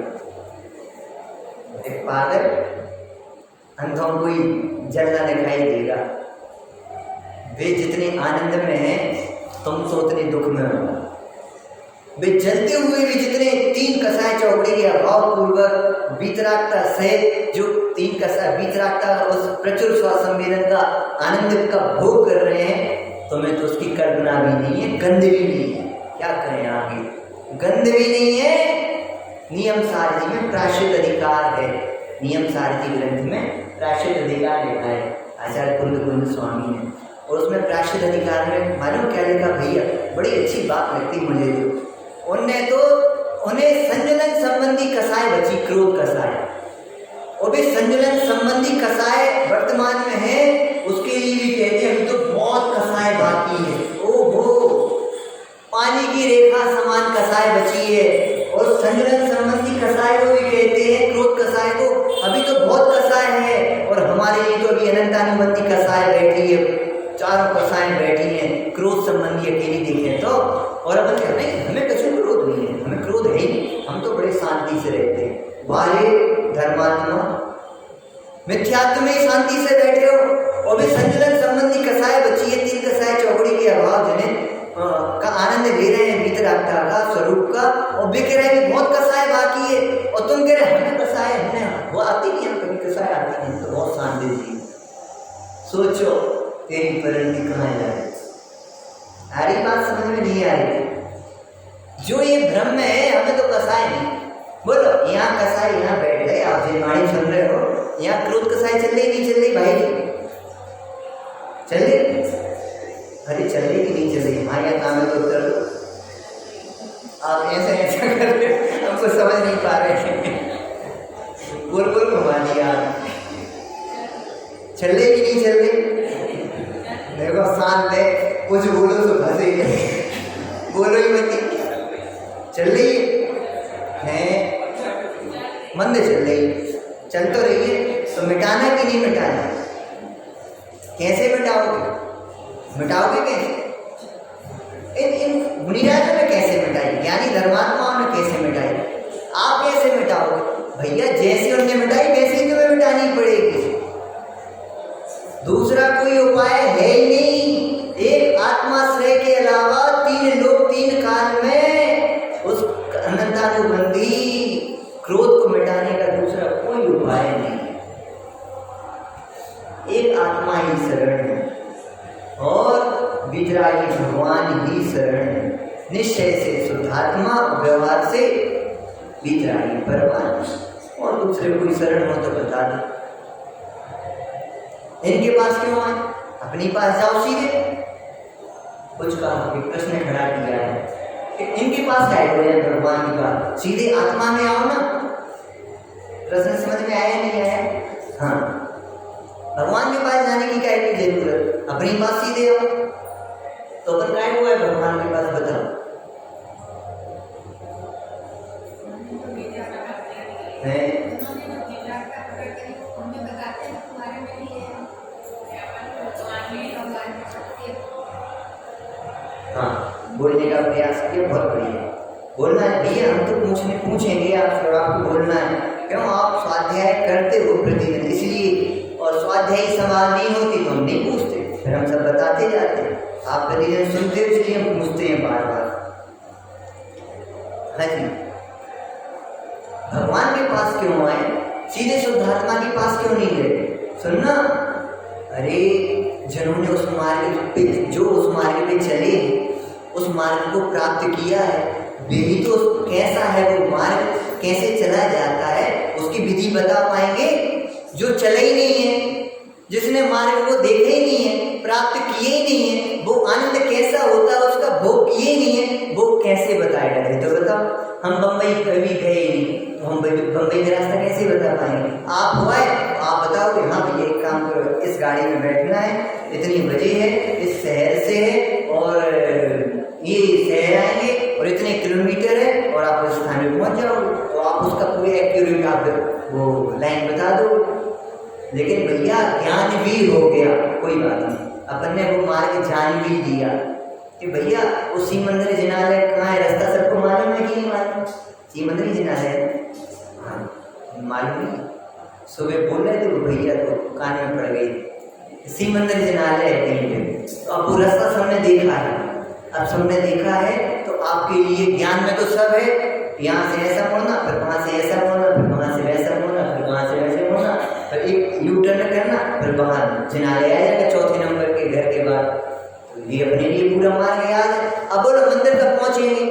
एक पागल अंधों को ही जलना दिखाई देगा। वे जितने आनंद में हैं, तुम तो उतने दुख में हो। वे जलते हुए भी जितने 3 कसाय चौकड़ी के अभाव पूर्वक वीतरागता सहित जो 3 कसाय वीतरागता उस प्रचुर स्वासंवेदन का आनंद का भोग कर रहे हैं, तुम्हें तो उसकी कल्पना भी नहीं है, गंध भी नहीं है। क्या करें आगे? गंध भी नहीं है। नियम सारथी में प्रायश्चित अधिकार है, नियम सारथी ग्रंथ में प्रायश्चित अधिकार लिखा है आचार्य कुंद स्वामी ने, और उसमें प्रायश्चित अधिकार में मालूम क्या लिखा भैया? बड़ी अच्छी बात लगती मुझे। तो उनने तो उन्हें संजुलन संबंधी कसाय बची, क्रोध कसाय। और भी संजुलन संबंधी कसाय वर्तमान में है, उसके लिए भी कहते हैं अभी तो बहुत कसाय बाकी है। ओहो, पानी की रेखा समान कसाय बची है। और संजुलन संबंधी कसाय को भी कहते हैं, क्रोध कसाय को, अभी तो बहुत कसाय है। और हमारे लिए तो अभी अनंतानुबंधी कसाय बैठी है, चारों कसाएं बैठी हैं, क्रोध संबंधी अकेली देखें तो। और अपन कहते हैं हमें कुछ क्रोध नहीं है, हमें क्रोध है ही, हम तो बड़े शांति से रहते हैं। वाले धर्मात्मा मिथ्यात्व में शांति से बैठे हो। और भी संजुलन संबंधी कसाय बची है, 3 कसाय चौकड़ी के अभाव जिन्हें का आनंद ले रहे हैं भीतर आत्मा का, स्वरूप का। और वे कह रहे हैं बहुत कसाय बाकी है, और तुम कह रहे हमें कसाय हमें वो आती नहीं, हम कभी कसाय आती नहीं, तो बहुत शांति जी। सोचो तेरी परिणति कहाँ जाए। आ रही बात समझ में नहीं आ रही? जो ये भ्रम है हमें तो कसाय नहीं। बोलो यहाँ कसाय, यहाँ बैठ गए आप जिनवाणी सुन रहे हो, यहाँ क्रोध कसाय चल रही नहीं चल रही भाई जी? चल रही? अरे चल रही कि नहीं चल रही? हाँ या काम है तो उत्तर दो। आप ऐसा ऐसा करते हमको समझ नहीं पा रहे हैं। बोल बोल घुमा दिया। चल रही कि नहीं चल रही? देखो शांत है, कुछ बोलो तो फंसेगा, बोलो ही मत। चल रही है, मंद चल रही, चल तो रही है, तो मिटाना कि नहीं मिटाना? कैसे मिटाओगे? मिटाओगे कैसे? इन मुनिराजों ने कैसे मिटाई, ज्ञानी धर्मात्माओं ने कैसे मिटाई, आप कैसे मिटाओगे? भैया जैसे उन्होंने मिटाई वैसे ही तुम्हें मिटानी पड़ेगी, दूसरा कोई उपाय है ही नहीं। एक आत्माश्रय के अलावा 3 लोक 3 काल में उस अनंतानुबंधी क्रोध को मिटाने का दूसरा कोई उपाय नहीं। एक आत्मा ही शरण है और विजरागी भगवान ही शरण है। निश्चय से शुद्धात्मा, व्यवहार से विजरागी परमात्मा, और दूसरे कोई शरण हो तो बता दो। इनके पास क्यों आए? अपनी पास जाओ सीधे। कुछ का एक प्रश्न खड़ा किया है कि इनके पास क्या है भगवान के पास, सीधे आत्मा में आओ ना। प्रश्न समझ में आया नहीं आया? हाँ, भगवान के पास जाने की क्या की जरूरत, अपनी पास सीधे आओ। तो अपन क्या हुआ है भगवान के पास, बताओ? है हाँ, बोलने का प्रयास किया, बहुत बढ़िया। बोलना है भैया, हम तो पूछेंगे आपसे, आपको बोलना है। क्यों? आप स्वाध्याय करते हो प्रतिदिन, इसलिए। और स्वाध्याय सवाल नहीं होती तो हम नहीं पूछते, फिर हम सब बताते जाते हैं। आप प्रतिदिन सुनते हो इसलिए हम पूछते हैं बार बार। हाँ जी, भगवान के पास क्यों आए? सीधे शुद्धात्मा के पास क्यों नहीं गए? सुनना, अरे जिन्होंने उस मार्ग पे, जो उस मार्ग पे चले, उस मार्ग को प्राप्त किया है, वे ही तो कैसा है वो मार्ग, कैसे चला जाता है, उसकी विधि बता पाएंगे। जो चले ही नहीं है, जिसने मार्ग को देखा ही नहीं है, प्राप्त किए ही नहीं है, वो आनंद कैसा होता है उसका भोग किए ही नहीं है, वो कैसे बताएगा? तो बताओ, हम बम्बई कभी गए नहीं, तो हम बम्बई का रास्ता कैसे बता पाएंगे? आप हुआ है, आप बताओगे हाँ भैया एक काम करो, इस गाड़ी में बैठना है, इतनी बजे है, इस शहर से है, और ये शहर आएंगे और इतने किलोमीटर है, और आप उस स्थान में पहुँच जाओगे। तो आप उसका पूरे एक्यूरेट आप वो लाइन बता दो। लेकिन भैया ज्ञान भी हो गया, कोई बात नहीं, अपन ने वो मार्ग जान भी लिया कि भैया वो शिव मंदिर जिनालय कहाँ है, रास्ता सबको मालूम है कि नहीं मालूम? शिव मंदिर जिनालय, हाँ मालूम नहीं। सुबह बोल रहे थे वो भैया, तो कान में पड़ गई, शिव मंदिर जिनालय है कहीं पे। तो अब वो रास्ता सबने देखा है, अब सबने देखा है, तो आपके लिए ज्ञान में तो सब है। यहाँ से ऐसा मोड़ना, फिर वहाँ से ऐसा मोड़ना, फिर वहाँ से वैसा मोड़ना, फिर वहाँ से वैसे मोड़ना, फिर एक यू टर्न करना, फिर बाहर जिनालय आ जाएगा 4थे नंबर के घर के बाद। तो ये अपने लिए पूरा मार्ग याद है। अब बोलो मंदिर कब पहुँचेंगे?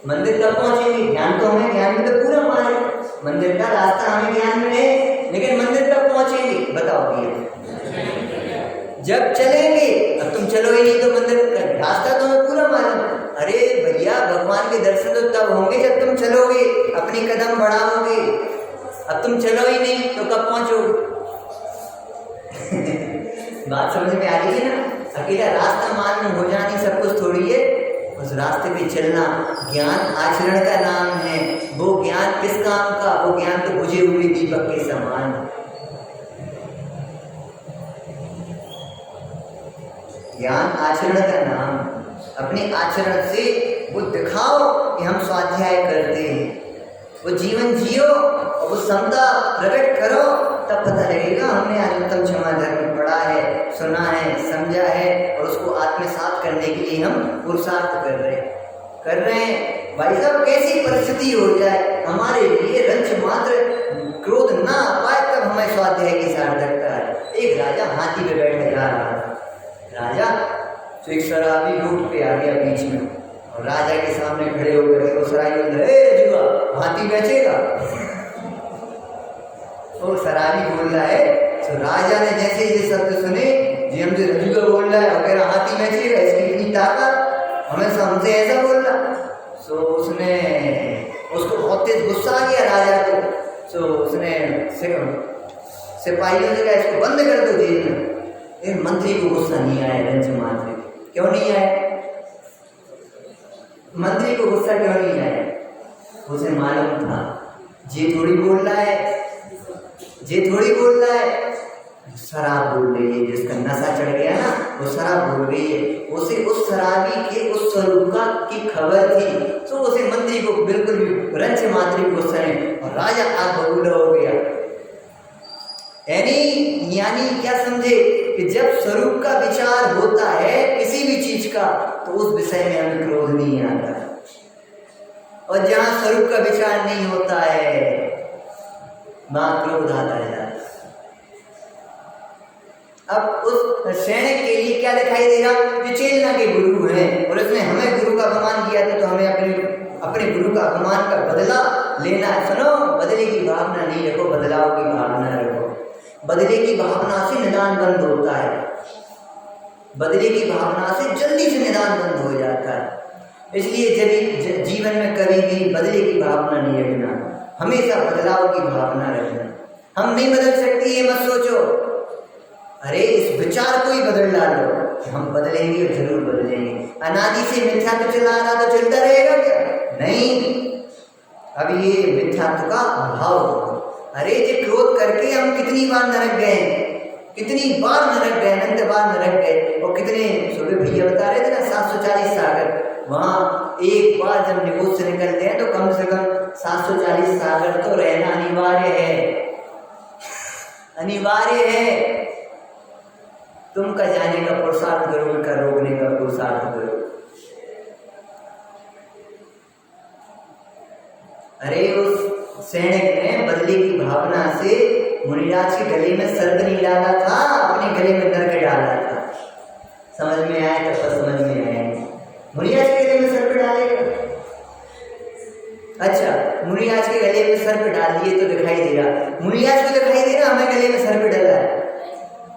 मंदिर कब पहुँचेंगे? ज्ञान तो हमें, ज्ञान में तो पूरा मार्ग है, मंदिर का रास्ता हमें ज्ञान में है, लेकिन मंदिर कब पहुँचेंगे? बताओ भैया। जब चलेंगे। अब तुम चलो ही नहीं तो मंदिर का रास्ता तुम्हें पूरा मालूम। अरे भैया, भगवान के दर्शन तो तब होंगे जब तुम चलोगे, अपनी कदम बढ़ाओगे। अब तुम चलो ही नहीं तो कब पहुंचोगे? बात समझ में आ रही है ना? अकेला रास्ता मालूम हो जानी सब कुछ थोड़ी है। उस रास्ते पे चलना ज्ञान आचरण का नाम है। वो ज्ञान किस काम का? वो ज्ञान तो बुझे हुए दीपक के समान। ज्ञान आचरण का नाम। अपने आचरण से वो दिखाओ कि हम स्वाध्याय करते हैं, वो जीवन जियो और वो समता प्रकट करो, तब पता लगेगा हमने अनुत्तम क्षमा धर्म पढ़ा है, सुना है, समझा है और उसको आत्मसात करने के लिए हम पुरुषार्थ कर रहे हैं। भाई साहब, कैसी परिस्थिति हो जाए हमारे लिए रंच मात्र क्रोध ना पाए तब हमें स्वाध्याय की सार्थकता है। एक राजा हाथी पे बैठे जा रहा था। राजा तो एक शराबी रोड पे आ गया बीच में और राजा के सामने खड़े होकर वो शराबी बोल रहा है, जुआ हाथी बेचेगा? वो शराबी बोल रहा है। तो राजा ने जैसे ये शब्द सुने, जी हमसे रजुआ बोल रहा है और कह रहा हाथी बेचेगा, इसकी इतनी ताकत, हमें हमसे ऐसा बोल रहा। सो उसने उसको बहुत तेज गुस्सा आ गया राजा को। सो उसने सिपाहियों से कहा इसको बंद कर दो जेल में। लेकिन मंत्री को गुस्सा नहीं आया, रंच मात्र। क्यों नहीं आया? मंत्री को गुस्सा क्यों नहीं आया? उसे मालूम था ये थोड़ी बोल रहा है, शराब बोल रही है। जिसका नशा चढ़ गया ना, वो शराब बोल रही है। उसे उस शराबी के उस स्वरूप की खबर थी। तो उसे मंत्री को बिल्कुल भी रंच मात्र गुस्सा नहीं और राजा आग बबूला हो गया। यानी क्या समझे कि जब स्वरूप का विचार होता है किसी भी चीज का, तो उस विषय में हमें क्रोध नहीं आता, और जहां स्वरूप का विचार नहीं होता है वहां क्रोध आता है। अब उस सैनिक के लिए क्या दिखाई दे रहा? जो चेतना के गुरु हैं और उसने हमें गुरु का अपमान किया था, तो हमें अपने गुरु का अपमान का बदला लेना है। सुनो, बदले की भावना नहीं रखो, बदलाव की भावना रखो। बदले की भावना से निदान बंद होता है, बदले की भावना से जल्दी से निदान बंद हो जाता है। इसलिए जब जीवन में कभी भी बदले की भावना नहीं रखना, हमेशा बदलाव की भावना रखना। हम नहीं बदल सकते ये मत सोचो, अरे इस विचार को ही बदल डालो, हम बदलेंगे और जरूर बदलेंगे। अनादि से मिथ्यात्व चला आ रहा तो चलता रहेगा क्या? नहीं, अब ये मिथ्यात्व का अभाव हो। अरे ये क्रोध करके हम कितनी बार नरक गए, कितनी बार नरक गए, अनंत बार नरक गए। और कितने सुबह भैया बता रहे थे ना 740 सागर, वहाँ एक बार जब निकुंज से निकलते हैं तो कम से कम 740 सागर तो रहना अनिवार्य है। तुम का जाने का पुरुषार्थ करो, का रोकने का पुरुषार्थ करो। अरे उस सैनिक ने बदले की भावना से मुनिराज के गले में सर्प नहीं डाला था, अपने गले में नरक डाला था। समझ में आया? तो समझ में आया। मुनिराज के गले में सर्प डालेगा? अच्छा, मुनिराज के गले में सर्प डाल दिए तो दिखाई दे रहा, मुनिराज को दिखाई दे रहा हमें गले में सर्प डला है।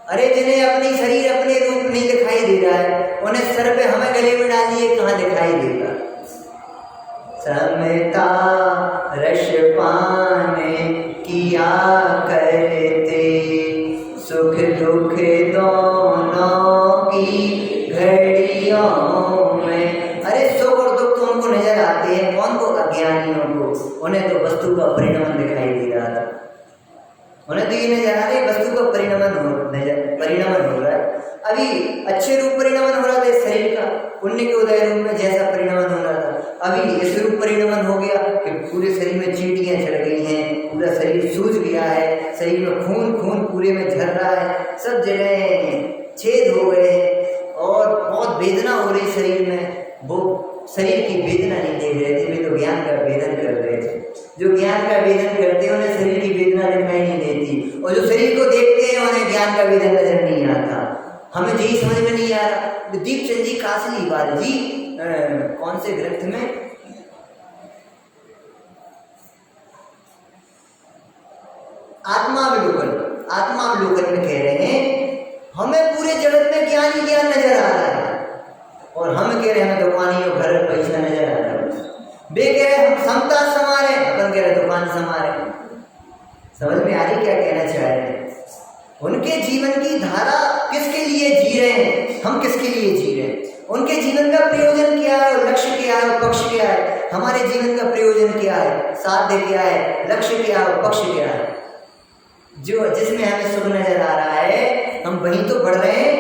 अरे जिन्हें अपनी शरीर अपने रूप नहीं दिखाई दे रहा है, उन्हें सर्प हमें गले में डाल दिए, कहाँ दिखाई देगा? समता रस पान किया करते, सुख दुख दोनों की घड़ियों में। अरे सुख और दुख तो उनको नजर आते हैं, कौन को? अज्ञानियों को। उन्हें तो वस्तु का परिणाम दिखाई दे रहा था, उन्हें तो ये नजर आ रहा है वस्तु का परिणमन हो रहा है। अभी अच्छे रूप परिणमन हो रहा था इस शरीर का, पुण्य के उदय रूप में जैसा परिणमन हो रहा था, अभी इस रूप परिणमन हो गया कि पूरे शरीर में चींटियां चढ़ गई हैं, पूरा शरीर सूज गया है, शरीर में खून पूरे में झर रहा है, सब जगह छेद हो गए और बहुत वेदना हो रही शरीर में। वो शरीर की वेदना नहीं देख रहे थे, वे तो ज्ञान का वेदन कर रहे थे। जो ज्ञान का वेदन करते हैं उन्हें शरीर की वेदना दिखाई नहीं देती, और जो शरीर को देखते हैं उन्हें ज्ञान का वेदन नजर नहीं आता। हमें यही समझ में नहीं आ रहा। दीपचंद जी कासली वाले जी कौन से ग्रंथ में आत्मावलोकन में कह रहे हैं हमें पूरे जगत में ज्ञान ही ज्ञान नजर आ रहा है। और हम कह रहे हैं दुकानी और घर पैसा नजर आ रहा है। वे कह रहे हम समता संभाले, अपन कह रहे दुकान संभाले। समझ में आ रही क्या कहना चाह रहे हैं? उनके जीवन की धारा किसके लिए जी रहे हैं, हम किसके लिए जी रहे हैं? उनके जीवन का प्रयोजन क्या है, लक्ष्य क्या है, पक्ष क्या है? हमारे जीवन का प्रयोजन क्या है, साध्य क्या है, लक्ष्य क्या है, पक्ष क्या है? जो जिसमें हमें सुख नजर आ रहा है हम वहीं तो बढ़ रहे हैं,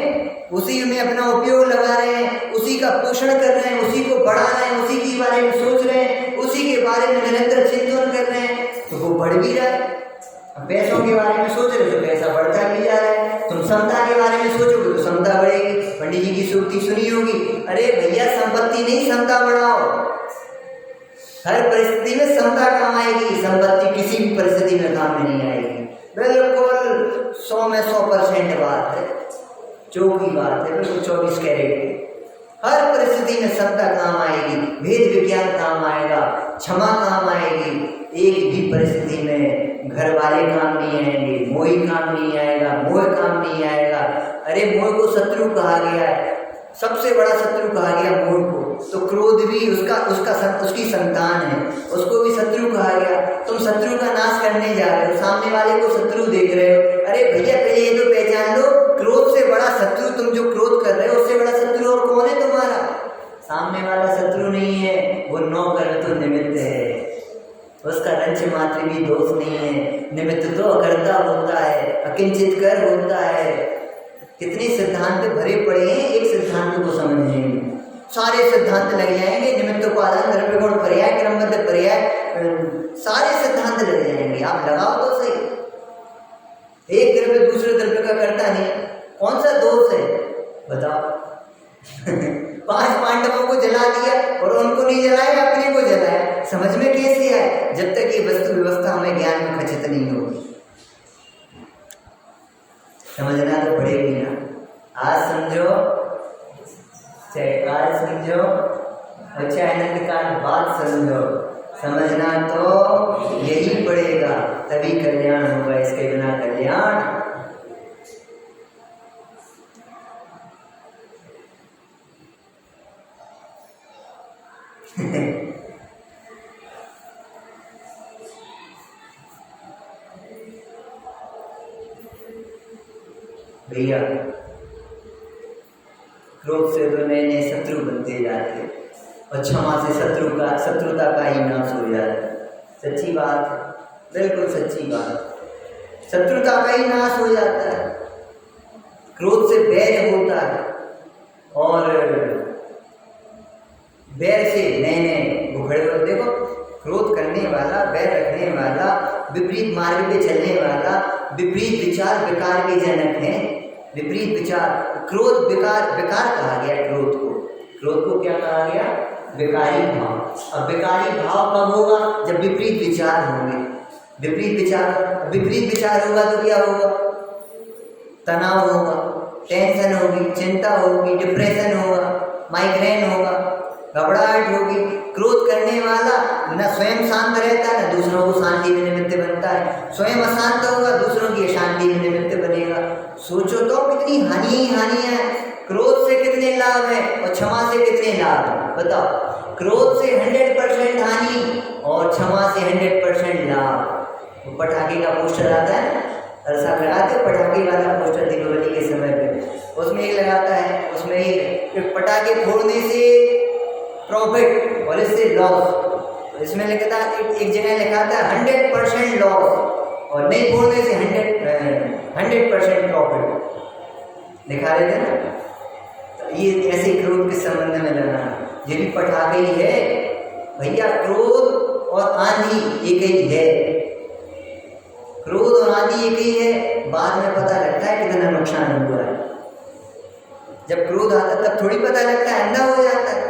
उसी में अपना उपयोग लगा रहे हैं, उसी का पोषण कर रहे हैं, उसी को बढ़ा रहे हैं, उसी के बारे में सोच रहे हैं, उसी के बारे में निरंतर चिंतन कर रहे हैं, तो वो बढ़ भी रहा है। पैसों के बारे में सोच रहे हो तो पैसा बढ़ता भी जा रहा है। तुम समता के बारे में सोचोगे तो समता बढ़ेगी। पंडित जी की सूक्ति सुनी होगी, अरे भैया संपत्ति नहीं समता बढ़ाओ। हर परिस्थिति में समता काम आएगी, संपत्ति किसी भी परिस्थिति में काम में नहीं आएगी। बिल्कुल 100 में 100% बात है, चौकी बात है, बिल्कुल 24 कैरेट की। हर परिस्थिति में समता काम आएगी, वेद विज्ञान काम आएगा, क्षमा काम आएगी। एक भी परिस्थिति में घर वाले काम नहीं आएंगे, मोह काम नहीं आएगा, मोह काम नहीं आएगा। अरे मोह को शत्रु कहा गया है, सबसे बड़ा शत्रु कहा गया मोह को। तो क्रोध भी उसकी संतान है, उसको भी शत्रु कहा गया। तुम शत्रु का नाश करने जा रहे हो, सामने वाले को शत्रु देख रहे हो। अरे भैया पहले ये तो पहचान लो, क्रोध से बड़ा शत्रु, तुम जो क्रोध कर रहे हो उससे बड़ा शत्रु और कौन है तुम्हारा? सामने वाला शत्रु नहीं है, वो नौकर तो निमित्त है, उसका रंच मात्र भी दोष नहीं है। निमित्त तो अकर्ता होता है, अकिंचित कर होता है। कितने सिद्धांत भरे पड़े हैं एक सिद्धांत को समझने में, सारे सिद्धांत लग जाएंगे। निमित्त उपादान द्रव्य गुण पर्याय क्रमबद्ध पर्याय, सारे सिद्धांत लग जाएंगे। आप लगाओ तो सही। एक द्रव्य दूसरे द्रव्य का करता नहीं, कौन सा दोष है बताओ? 5 पांडवों को जला दिया और उनको नहीं जलाया, अपने को जलाया। समझ में कैसे आए? जब तक ये वस्तु व्यवस्था हमें ज्ञान में खचित नहीं होगी। समझना तो पड़ेगी ना। आज समझो चाहे काल समझो और चाहे अनंत काल बाद समझो, समझना तो यही पड़ेगा, तभी कल्याण होगा। इसके बिना कल्याण भैया क्रोध से तो नए नए शत्रु बनते जाते और क्षमा से शत्रुता का ही नाश हो जाता। सच्ची बात है, बिल्कुल सच्ची बात। शत्रुता का ही नाश हो जाता है। क्रोध से बैर होता है और बैर से नए नए उभरे हुए। देखो क्रोध करने वाला, बैर रखने वाला, विपरीत मार्ग पे चलने वाला, विपरीत विचार विकार के जनक है। विपरीत विचार, क्रोध विकार कहा गया। क्रोध को क्या कहा गया? विकारी भाव। अब विकारी भाव कब होगा? जब विपरीत विचार होंगे। विपरीत विचार होगा तो क्या होगा? तनाव होगा, टेंशन होगी, चिंता होगी, डिप्रेशन होगा, माइग्रेन होगा, घबराहट होगी। क्रोध करने वाला न स्वयं शांत रहता है, न दूसरों को शांति में निमित्त बनता है। स्वयं अशांत होगा, दूसरों की अशांति में निमित्त बनेगा। सोचो तो कितनी हानि है। क्रोध से कितने लाभ है और क्षमा से कितने लाभ है बताओ? क्रोध से 100% हानि और क्षमा से 100% लाभ। वो पटाखे का पोस्टर आता है, हर साल लगाते पटाखे वाला पोस्टर दीपावली के समय पे, उसमें एक लगाता है, उसमें एक पटाखे फोड़ने से प्रॉफिट और इससे लॉस। इसमें लिखता है, एक जगह लिखा था 100% लॉस और नहीं फोड़ने से 100% प्रॉफिट लिखा रहता है ना। तो ये ऐसे क्रोध के संबंध में लगाना, ये भी पटाखे ही है भैया। क्रोध और आंधी एक ही है, क्रोध और आंधी एक ही है। बाद में पता लगता है कितना नुकसान हुआ है। जब क्रोध आता है तब थोड़ी पता लगता है, अंधा हो जाता है।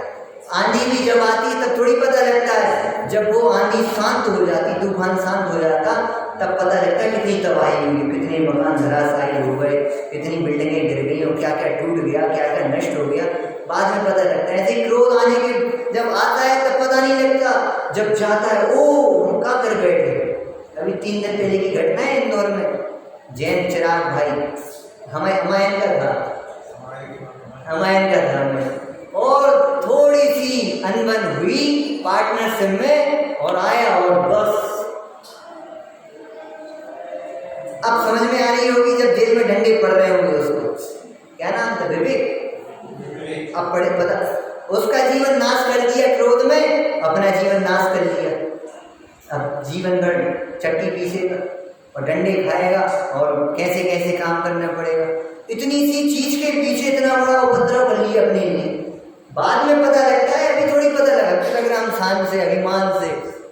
आंधी भी जब आती है तब थोड़ी पता लगता है। जब वो आंधी शांत हो जाती, तूफान शांत हो जाता, तब पता लगता है कितनी तबाही हुई, कितने मकान धराशायी हो गए, कितनी बिल्डिंगें गिर गई और क्या क्या टूट गया, क्या क्या नष्ट हो गया, बाद में पता लगता है। ऐसे क्रोध आने के जब आता है तब पता नहीं लगता, जब जाता है ओ हम क्या कर बैठे। अभी 3 दिन पहले की घटना है इंदौर में। जैन चिराग भाई हमायन का था और थोड़ी सी अनबन हुई पार्टनरशिप में और आया और बस। अब समझ में आ रही होगी जब जेल में डंडे पड़ रहे होंगे उसको, क्या नाम था, विवेक। अब पढ़े पता, उसका जीवन नाश कर दिया क्रोध में, अपना जीवन नाश कर लिया। अब जीवन भर चट्टी पीसेगा और डंडे खाएगा और कैसे कैसे काम करना पड़ेगा। इतनी सी चीज के पीछे इतना बड़ा उपद्रव कर लिया अपने लिए। बाद में पता लगता है, अभी थोड़ी पता लगा हम शान से, अभिमान से,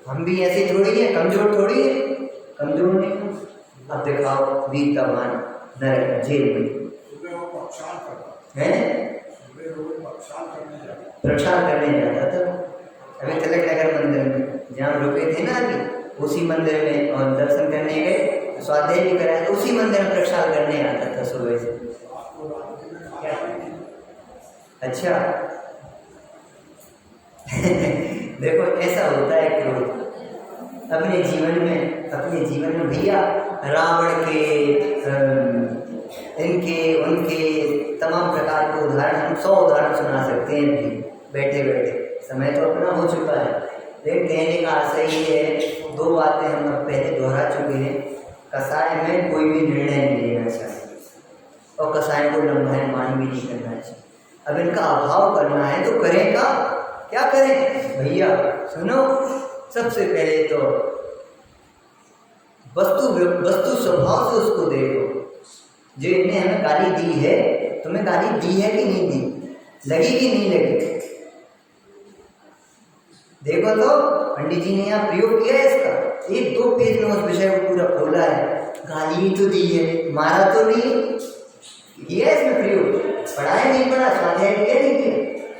हम भी ऐसे थोड़ी है, कमजोर थोड़ी है, कमजोर नहीं। अब दिखाओ वीरतावान नरक जेल में है, प्रक्षाल करने जाता था। अभी तिलक नगर मंदिर में जहाँ रुके थे ना अभी, उसी मंदिर में और दर्शन करने गए, स्वाध्याय भी कराया, उसी मंदिर में प्रक्षाल करने आता था सुबह से। अच्छा देखो ऐसा होता है क्रोध अपने जीवन में भैया। रावण के इनके उनके तमाम प्रकार के उदाहरण, हम 100 उदाहरण सुना सकते हैं अभी बैठे बैठे। समय तो अपना हो चुका है, लेकिन कहने का आशय ये है, 2 बातें हम अब पहले दोहरा चुके हैं। कसाय में कोई भी निर्णय नहीं लेना चाहिए और कसाय को लंबन भी नहीं करना चाहिए। अब इनका अभाव करना है तो करेगा, क्या करें भैया सुनो। सबसे पहले तो वस्तु स्वभाव से उसको देखो। जो इनने हमें गाली दी है, तुम्हें गाली दी है कि नहीं दी, लगी कि नहीं लगी, देखो तो पंडित जी ने यहाँ प्रयोग किया है इसका। 1-2 पेज में उस विषय को पूरा खोला है। गाली तो दी है, मारा तो नहीं किया इसमें प्रयोग, पढ़ाया नहीं पढ़ा, स्वाध्याय किया नहीं किया,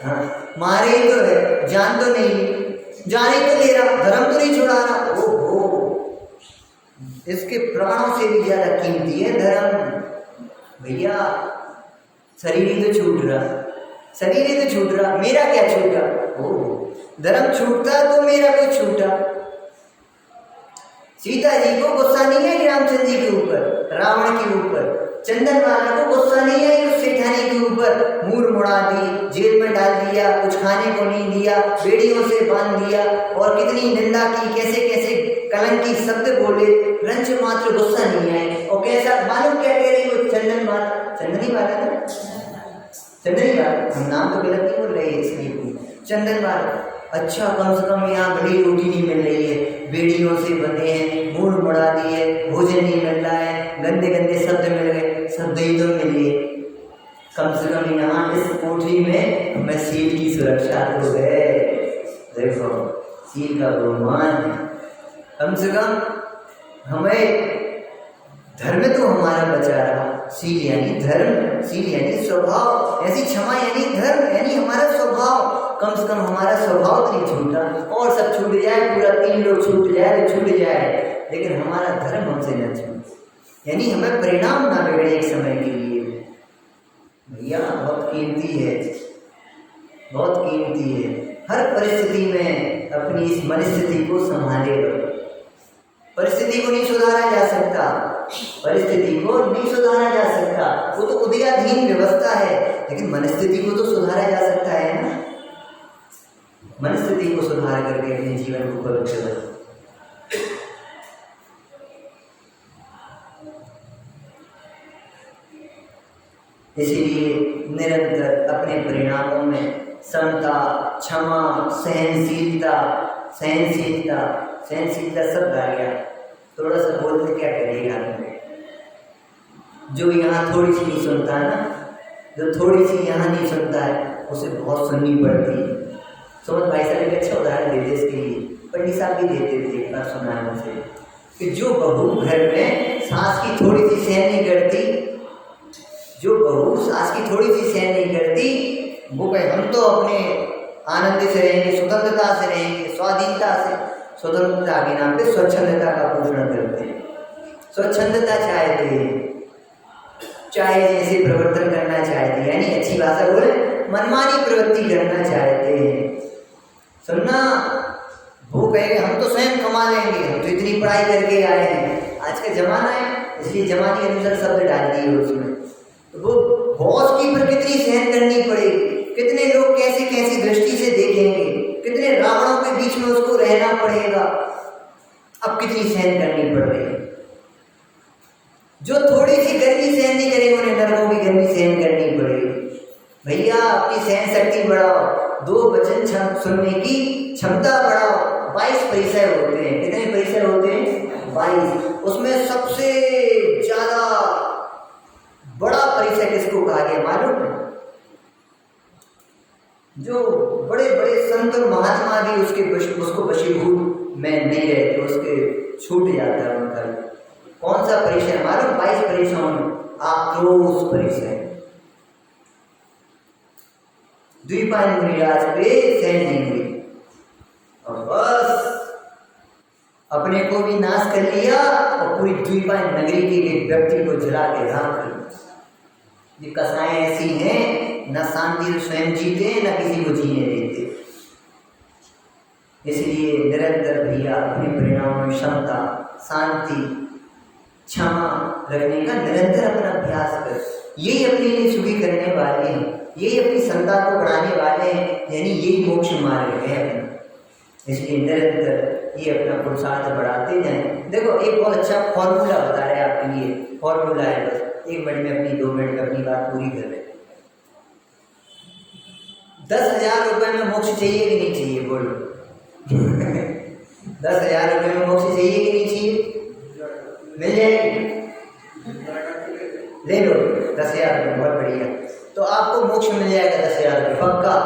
हाँ मारे तो है, जान तो नहीं, जाने तो ले रहा, धर्म तो नहीं छुड़ा रहा। ओहो, इसके प्राणों से भी ज्यादा कीमती है धर्म भैया। शरीर ही तो छूट रहा, शरीर ही तो छूट रहा, मेरा क्या छूटा। ओह, धर्म छूटता तो मेरा कोई छूटा। सीता जी को गुस्सा नहीं आई रामचंद्र जी के ऊपर, रावण के ऊपर। चंदन वाला को गुस्सा नहीं आई उस सेठानी के ऊपर, मूर मुड़ा दी, जेल में डाल दिया, कुछ खाने को नहीं दिया, बेड़ियों से बांध दिया और कितनी निंदा की, कैसे कैसे कलंकी शब्द बोले, रंच मात्र गुस्सा नहीं आए। और कैसा मालूम क्या कह रही वो चंदन वाला, चंदनी वाला ना, चंदनी वाला, हम नाम तो गलत नहीं बोल रहे इसलिए, चंदन वाला। अच्छा कम से कम यहाँ बड़ी रोटी नहीं मिल रही है, बेड़ियों से बंधे हैं, मूड मुड़ा दिए, भोजन नहीं मिल रहा है, गंदे गंदे शब्द मिल गए, शब्द ही तो मिलिए। कम से कम यहाँ इस कोठरी में हमें सील की सुरक्षा तो है। देखो सील का बहुमान है, कम से कम हमें धर्म तो हमारा बचा रहा। सील यानी धर्म, सील यानी स्वभाव, ऐसी क्षमा यानी धर्म, यानी हमारा स्वभाव। कम से कम हमारा स्वभाव तो नहीं छूटा, और सब छूट जाए, पूरा 3 लोग छूट जाए तो छूट जाए, लेकिन हमारा धर्म हमसे न छूटे, यानी हमें परिणाम ना बिगड़े एक समय के लिए। भैया बहुत कीमती है, बहुत कीमती है। हर परिस्थिति में अपनी इस मनस्थिति को संभाले। परिस्थिति को नहीं सुधारा जा सकता, परिस्थिति को नहीं सुधारा जा सकता, वो तो उदयाधीन व्यवस्था है, लेकिन मनस्थिति को तो सुधारा जा सकता है ना। मनस्थिति को सुधार करके अपने जीवन को पवित्र बनाओ। इसीलिए निरंतर अपने परिणामों में समता, क्षमा, सहनशीलता, सहनशीलता, सहनशीलता सब आ गया। थोड़ा सा बोलते क्या करेगा आदमी, जो यहाँ थोड़ी सी नहीं सुनता है ना, जो थोड़ी सी यहाँ नहीं सुनता है उसे बहुत सुननी पड़ती है। सोमन भाई साहब एक अच्छा उदाहरण देते इसके लिए, पंडित साहब भी देते थे एक बार सुना है मुझे, कि जो बहू घर में सास की थोड़ी सी सहन नहीं करती, जो बहू सास की थोड़ी सी सहन नहीं करती, वो कहे हम तो अपने आनंद से रहेंगे, स्वतंत्रता से रहेंगे, स्वाधीनता से, स्वतंत्रता के नाम पे स्वच्छंदता का पोषण करते हैं। स्वच्छंदता चाहते हैं, चाहे जैसे प्रवर्तन करना चाहते हैं, यानी अच्छी भाषा बोले मनमानी प्रवृत्ति करना चाहते हैं। सुनना, वो कहेंगे हम तो स्वयं कमा लेंगे, हम तो इतनी पढ़ाई करके आए हैं। आज का जमाना है, इसलिए जमाने के अनुसार शब्द डाल दिए उसमें। तो वो बॉस की पर कितनी सहन करनी पड़ेगी, कितने लोग कैसी कैसी दृष्टि से देखेंगे, कितने रावणों के बीच में उसको रहना पड़ेगा। अब कितनी सहन करनी पड़ रही है। जो थोड़ी सी गर्मी सहन नहीं करेंगे उन्हें नरकों की गर्मी सहन करनी पड़ेगी। भैया अपनी सहन शक्ति बढ़ाओ, 2 वचन सुनने की क्षमता बढ़ाओ। 22 परिसर होते हैं। कितने परिसर होते हैं? 22। उसमें सबसे ज्यादा बड़ा परिसर किसको कहा गया मालूम है? जो बड़े बड़े संत और महात्मा भी उसको वशीभूत में नहीं रहते, उसके छूट जाता है उनका। कौन सा परिसर मालूम? 22 परिसर में आक्रोश परिसर। द्वीपायन मुनिराज पे सहन नहीं हुई और बस अपने को भी नाश कर लिया और पूरी द्वीपायन नगरी के एक व्यक्ति को जला के राख कर। ये कसाएं ऐसी हैं, न शांति स्वयं जीते न किसी को जीने देते। इसलिए निरंतर भैया अपने परिणामों में क्षमता, शांति, क्षमा रखने का निरंतर अपना अभ्यास कर। यही अपने लिए सुखी करने वाले हैं, यही अपनी क्षमता को बढ़ाने वाले हैं, यानी यही मोक्ष मार्ग है अपना। इसलिए निरंतर ये अपना पुरुषार्थ बढ़ाते जाएं। देखो एक बहुत अच्छा फॉर्मूला बता रहे हैं आपके लिए। फॉर्मूला है, बस 1 मिनट में अपनी 2 मिनट में अपनी बात पूरी कर रहे। 10,000 रुपये में मोक्ष चाहिए कि नहीं चाहिए? बोलो 10,000 रुपये में मोक्ष चाहिए कि नहीं चाहिए? मिल जाएगी? ले लो 10,000 रुपये, बहुत बढ़िया। तो आपको मोक्ष मिल जाएगा 10,000 रुपये पक्का।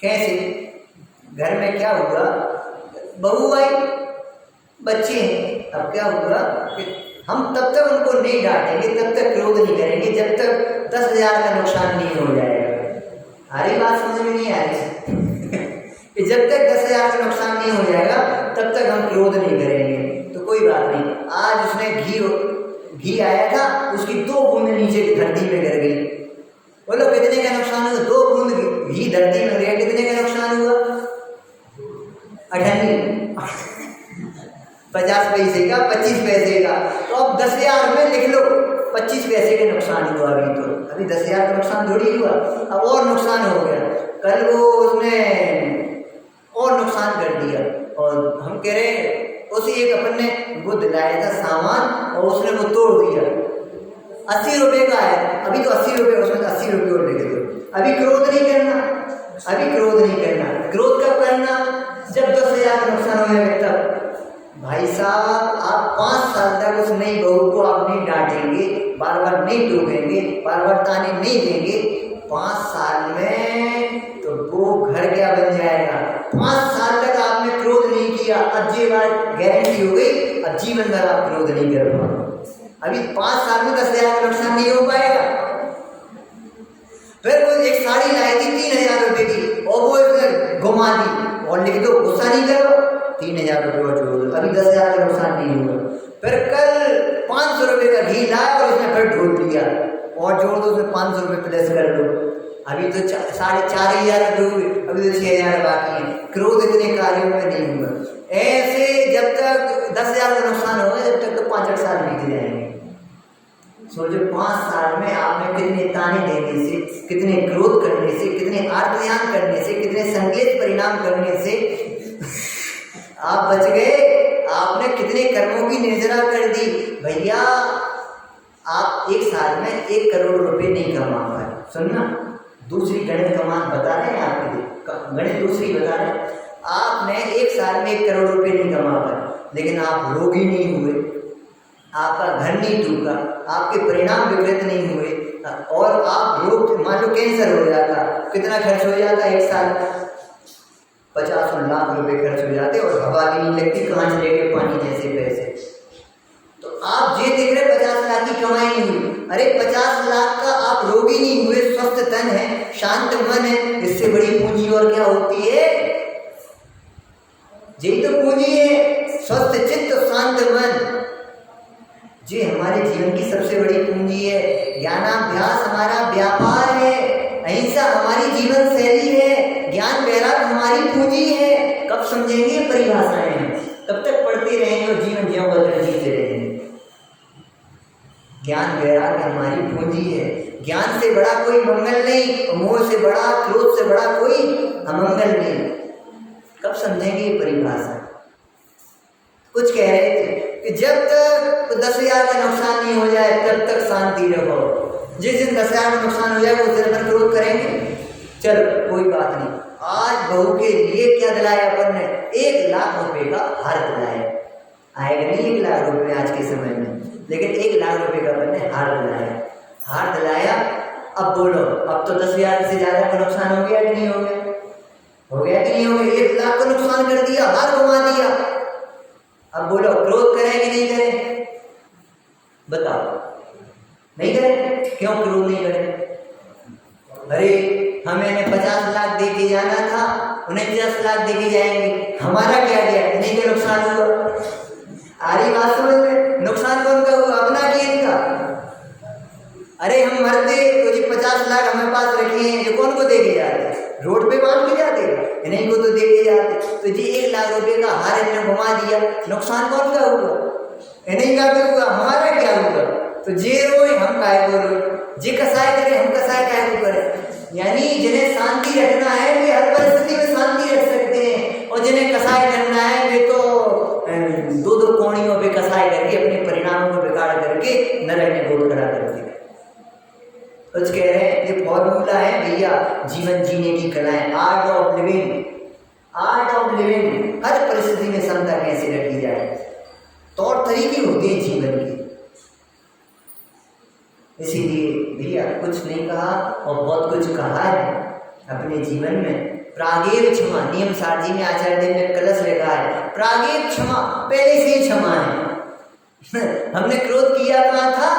कैसे? घर में क्या हुआ, बहू आई, बच्चे हैं। अब क्या हुआ कि हम तब तक उनको नहीं डांटेंगे, तब तक क्रोध नहीं करेंगे जब तक 10,000 का नुकसान नहीं हो जाएगा। हमारी बात समझ में नहीं आ रही कि जब तक 10,000 का नुकसान नहीं हो जाएगा तब तक हम क्रोध नहीं करेंगे। तो कोई बात नहीं। आज उसने घी आया था, उसकी 2 बूंद नीचे धरती पे गिर गई। बोलो कितने का नुकसान हुआ? 2 बूंद घी धरती में गया, कितने का नुकसान हुआ? 50 पैसे का, 25 पैसे का। तो अब 10,000 में लिख लो 25 पैसे का नुकसान हुआ। अभी 10,000 का नुकसान थोड़ी हुआ, अब और नुकसान हो गया। कल वो उसने और नुकसान कर दिया और हम कह रहे उसी एक अपन ने वो दिलाया था सामान और उसने वो तोड़ दिया। 80 रुपये का है, अभी तो 80 रुपये, उसमें 80 रुपये और लिख दो। अभी क्रोध नहीं करना, अभी क्रोध नहीं करना। क्रोध कब करना? जब 10,000 का नुकसान हो जाएगा तब। भाई साहब आप 5 साल तक उस नई बहू को आप नहीं डांटेंगे, बार बार नहीं टोकेंगे, बार बार ताने नहीं देंगे, 5 साल में तो वो घर क्या बन जाएगा। 5 साल तक आपने क्रोध नहीं किया, अब ये बात गारंटी हो गई, अब जीवन भर आप क्रोध नहीं कर पाओगे। अभी 5 साल में 10,000 का नुकसान नहीं हो पाएगा। फिर वो एक साड़ी लाई थी 3,000 रुपये की और वो इसने घुमा दी और लिख दो गुस्सा नहीं करो, 3,000 रुपये और जोड़ दो, अभी 10,000 का नुकसान नहीं हुआ। फिर कल 500 रुपये का घी लाया और उसने फिर ढोल दिया और जोड़ दो, उसमें 500 रुपये प्लस कर दो, अभी तो 4,500 रुपये हुए, अभी तो 6,000 बाकी है। क्रोध इतने कार्यों में नहीं हुआ। ऐसे जब तक 10,000 का नुकसान होगा जब तक तो 5-8 साल बीत जाएंगे। सोचो 5 साल में आपने कितने ताने देने से, कितने क्रोध करने से, कितने आत्मज्ञान करने से, कितने संकेत परिणाम करने से आप बच गए। आपने कितने कर्मों की निर्जरा कर दी। भैया आप 1 साल में 1 करोड़ रुपए नहीं कमा पाए। सुनना, दूसरी गणित कमान बता रहे हैं आपके, गणित दूसरी बता रहे हैं। आपने 1 साल में 1 करोड़ रुपए नहीं कमा पाए, लेकिन आप रोगी नहीं हुए, आपका घर नहीं टूटा, आपके परिणाम विकृत नहीं हुए और आप रोग, मान लो कैंसर हो जाता, कितना खर्च हो जाता 1 साल? 50 लाख रुपए खर्च हो जाते और हवा भी नहीं लगती, कांच लेके पानी जैसे पैसे। तो आप ये देख रहे 50 लाख की कमाई नहीं हुई, अरे 50 लाख का आप रोगी नहीं हुए, स्वस्थ तन है, शांत मन है, इससे बड़ी पूंजी और क्या होती है? यही तो पूंजी है, स्वस्थ चित्त शांत मन। ये हमारे जीवन की सबसे बड़ी पूंजी है। ज्ञानाभ्यास हमारा व्यापार है, अहिंसा हमारी जीवन शैली है, ज्ञान वैराग हमारी पूंजी है। कब समझेंगे परिभाषाएं? तब तक पढ़ते रहेंगे और जीवन ज्यों बदल जीते रहेंगे। ज्ञान वैराग्य हमारी पूंजी है। ज्ञान से बड़ा कोई मंगल नहीं, मोह से बड़ा, क्रोध से बड़ा कोई अमंगल नहीं। कब समझेंगे ये परिभाषा? कुछ कह रहे थे कि जब तक 10,000 का नुकसान नहीं हो जाए तब तक शांति रखो। जिस दिन 10,000 का नुकसान हो जाएगा उस दिन पर क्रोध करेंगे। चलो कोई बात नहीं, आज बहू के लिए क्या दिलाया अपन ने? 1 लाख रुपए का हार दिलाया। आएगा नहीं 1 लाख रुपए आज के समय में, लेकिन 1 लाख रुपए का अपन ने हार दिलाया। हार दिलाया, अब बोलो, अब तो 10,000 से ज्यादा का नुकसान हो गया कि नहीं हो गया? हो गया कि नहीं हो गया? 1 लाख का नुकसान कर दिया, हार घुमा दिया। अब बोलो क्रोध करें कि नहीं करें? बताओ, नहीं करें? क्यों क्रोध नहीं करें? अरे हमें 50 लाख दे के जाना था, उन्हें 10 लाख दे के जाएंगे, हमारा क्या गया? इन्हीं का नुकसान हुआ। आ रही बात समझ में? नुकसान कौन का हुआ? अपना कि इनका? अरे हम मरते तो ये 50 लाख हमारे पास रखे हैं, ये कौन को दे के जाते? रोड पे बांध के जाते, इन्हीं को तो दे के जाते। तो जी 1 लाख रुपए का हार इन्होंने घुमा दिया, नुकसान कौन का हुआ? इन्हीं का भी हुआ, हमारा क्या हुआ? तो जे रोए हम काय को रोए, जे कसाय करे हम कसाय काय को करें। यानी जिन्हें शांति रखना है वे हर परिस्थिति में शांति रख सकते हैं, और जिन्हें कसाय करना है वे तो 2-2 कोणियों पे कसाय करके अपने परिणामों को बिगाड़ करके नरक में गोल खड़ा करते हैं। कुछ कह रहे हैं ये फॉर्मूला है भैया जीवन जीने की कलाएं, art of living. Art of living, हर परिस्थिति में क्षमता कैसे रखी जाए, तौर तरीके होते हैं जीवन के। इसीलिए भैया कुछ नहीं कहा और बहुत कुछ कहा है अपने जीवन में। प्रागेव क्षमा, नियम सारजी में आचार्य देव ने कलश लिखा है, प्रागेव क्षमा, पहले से ही क्षमा है। हमने क्रोध किया कहाँ था?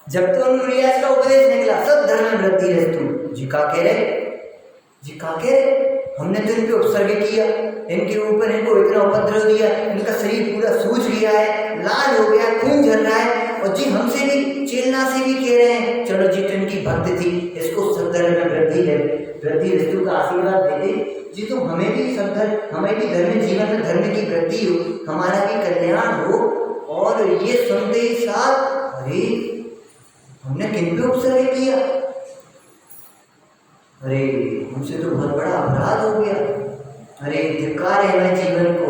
जब तो रियाज का उपदेश निकला, सब धर्म में वृद्धि है तू जी का कह रहे, जी का कह रहे, हमने तो इन पे उपसर्ग किया, इनके ऊपर इनको इतना उपद्रव दिया, इनका शरीर पूरा सूज गया है, लाल हो गया, खून झल रहा है, और जी हमसे भी चेलना से भी कह रहे हैं चलो जी तो इनकी भक्त थी, इसको सद्धर्म में वृद्धि है, वृद्धि वस्तु का आशीर्वाद दे दे जी, तो हमें भी सद्धर्म, हमें भी धर्म जीवन में धर्म की वृद्धि हो, हमारा भी कल्याण हो। और ये सुनते ही साथ अरे हमने किन पे उपसर्ग किया, अरे हमसे तो बहुत बड़ा अपराध हो गया, अरे धिक्कार है मैं जीवन को।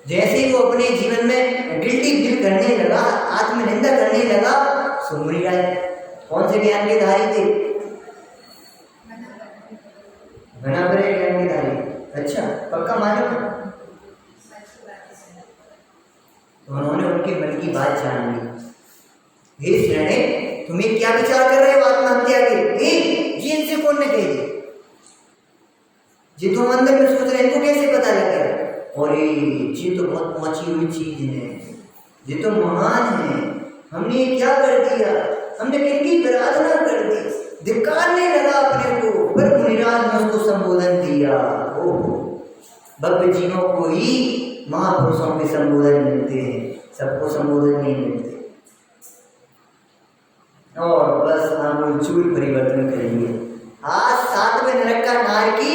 जैसे ही वो अपने जीवन में गिल्टी फील करने लगा, आत्मनिंदा करने लगा, सुमरी आए। कौन से ज्ञान के धारी थे? घना भरे ज्ञान के धारी। अच्छा पक्का मानो? तो उन्होंने उनके मन की बात जान ली। हे शरणे, तुम्हें क्या विचार कर रहे हो आत्महत्या के? जी इनसे कौन ने कह दिया? जी तुम अंदर में सोच रहे, इनको कैसे पता लग गया? और ये तो बहुत पहुंची हुई चीज है, ये तो महान है, हमने ये क्या कर दिया? हमने किनकी आराधना कर दी? धिक्कारने लगा अपने को, पर मुनिराज ने उसको संबोधन दिया। ओह, भव्य जीवों को ही महापुरुषों के संबोधन मिलते हैं, सबको संबोधन नहीं मिलते। और बस आमूलचूल परिवर्तन करेंगे। आज 7वें नरक का नारकी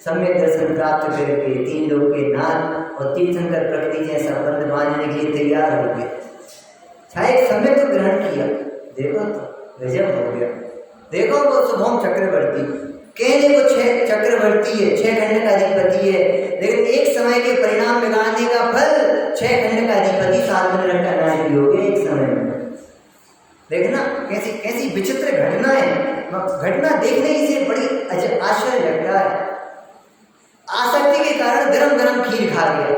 सम्यक दर्शन प्राप्त करके 3 लोक के नाथ और तीर्थंकर प्रकृति जैसा बंध बांधने के लिए तैयार हो गए। छाए समय तो ग्रहण किया, देखो तो गजब हो गया। देखो वो शुभम चक्रवर्ती, कहने को 6 चक्रवर्ती है, 6 खंड का अधिपति है, लेकिन एक समय के परिणाम बिगाड़ने का फल 6 खंड का अधिपति 7वें नरक का नारकी हो गया एक समय में। देखना कैसी कैसी विचित्र घटना है। घटना देखने ही से बड़ी आश्चर्य लगता है। आसक्ति के कारण गरम गरम खीर खा गया,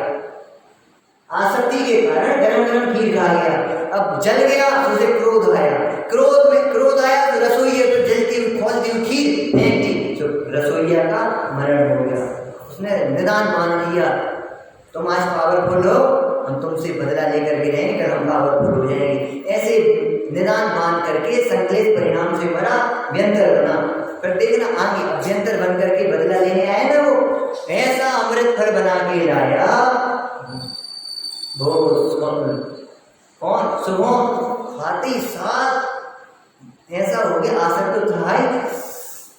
आसक्ति के कारण गरम गरम खीर खा गया, अब जल गया तो उसे क्रोध आया, क्रोध आया तो रसोइया पर जलती हुई खोलती हुई खीर फेंक दी, तो रसोइया का मरण हो गया। उसने निदान मान लिया, तुम आज पावरफुल हो, हम तुमसे बदला लेकर के रहेंगे, कल हम पावरफुल हो जाएंगे। ऐसे निदान मान करके संकलित परिणाम से मरा, व्यंतर बना। पर देखना आगे अभ्यंतर बन करके बदला लेने आए ना, वो ऐसा अमृत फल बना के लाया। वो कौन सुबह खाते साथ ऐसा हो गया, आसक्त तो था ही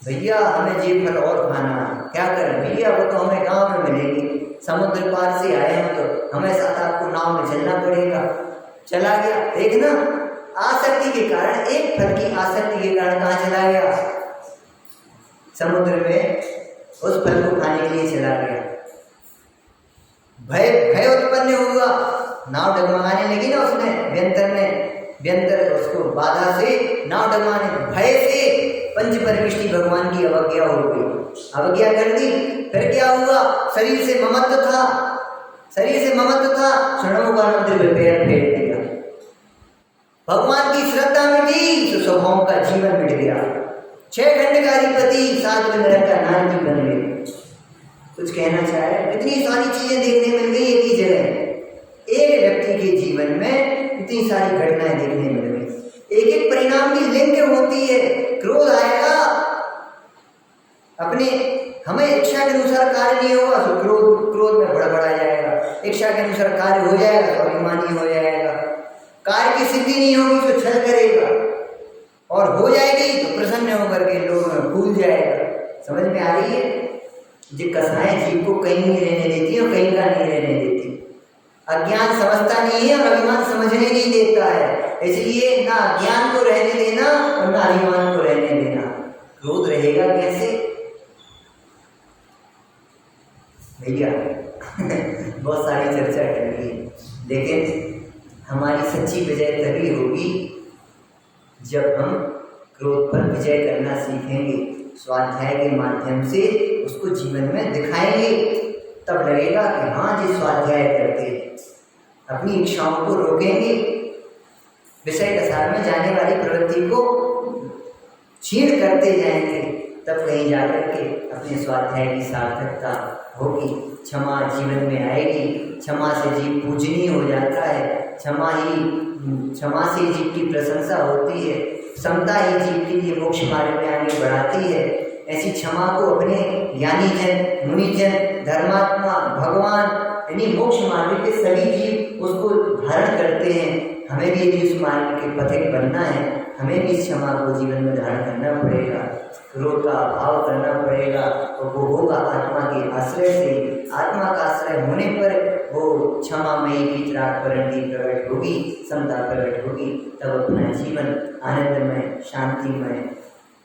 भैया, हमें ये फल और खाना, क्या करें भैया, वो तो हमें गांव में मिलेगी, समुद्र पार से आए हैं तो हमें साथ आपको नाव में चलना पड़ेगा। चला गया। देखना, आसक्ति के कारण, एक फल की आसक्ति के कारण कहाँ चला गया? समुद्र में उस फल को खाने के लिए चला गया। भय उत्पन्न हुआ, नाव डगमगाने लगी ना, उसने व्यंतर उसको बाधा से नाव डगमगाने, भय से पंच परमिष्टि भगवान की अवज्ञा हो गई, अवज्ञा कर दी। फिर क्या हुआ? शरीर से ममत्व था, क्षणों मंदिर में पैर फेर दिया। भगवान की श्रद्धा मिटी तो स्वभाव का जीवन मिट गया। 6 खंड का अधिपति 7 नरक का नारकी बन गए। कुछ कहना चाहे? इतनी सारी चीजें देखने मिल गई एक ही जगह। एक व्यक्ति के जीवन में इतनी सारी घटनाएं देखने मिल गई, एक एक परिणाम की लिंक होती है। क्रोध आएगा, अपने हमें इच्छा के अनुसार कार्य नहीं होगा तो क्रोध में बड़ा जाएगा, इच्छा के अनुसार कार्य हो जाएगा तो अभिमानी हो जाएगा, कार्य की सिद्धि नहीं होगी तो छल करेगा, और हो जाएगी तो प्रसन्न होकर के लोगों में भूल जाएगा। समझ में आ रही है? ये कसाएं जीव को कहीं नहीं रहने देती और कहीं का नहीं रहने देती। अज्ञान समझता नहीं है और अभिमान समझने नहीं देता है, इसलिए ना अज्ञान को रहने देना और ना अभिमान को रहने देना। क्रोध रहेगा कैसे भैया? बहुत सारी चर्चा कर ली, लेकिन हमारी सच्ची विजय तभी होगी जब हम क्रोध पर विजय करना सीखेंगे, स्वाध्याय के माध्यम से उसको जीवन में दिखाएंगे। तब लगेगा कि हाँ जी स्वाध्याय करते हैं, अपनी इच्छाओं को रोकेंगे, विषय कसार में जाने वाली प्रवृत्ति को छीण करते जाएंगे, तब कहीं जाकर के अपने स्वाध्याय की सार्थकता होगी, क्षमा जीवन में आएगी। क्षमा से जीव पूजनीय हो जाता है, क्षमा से जीव की प्रशंसा होती है, समता ही जीव के लिए मोक्ष मार्ग में आगे बढ़ाती है। ऐसी क्षमा को अपने ज्ञानी जन, मुनिजन, धर्मात्मा, भगवान यानी मोक्ष मार्ग के सभी जीव उसको धारण करते हैं। हमें भी यदि उस मार्ग के पथिक बनना है, हमें भी इस क्षमा को जीवन में धारण करना पड़ेगा, क्रोध का अभाव करना पड़ेगा, और वो होगा आत्मा के आश्रय से। आत्मा का आश्रय होने पर वो क्षमामयी की चिराग परंडी प्रकट होगी, समता प्रकट होगी, तब अपना जीवन आनंदमय शांतिमय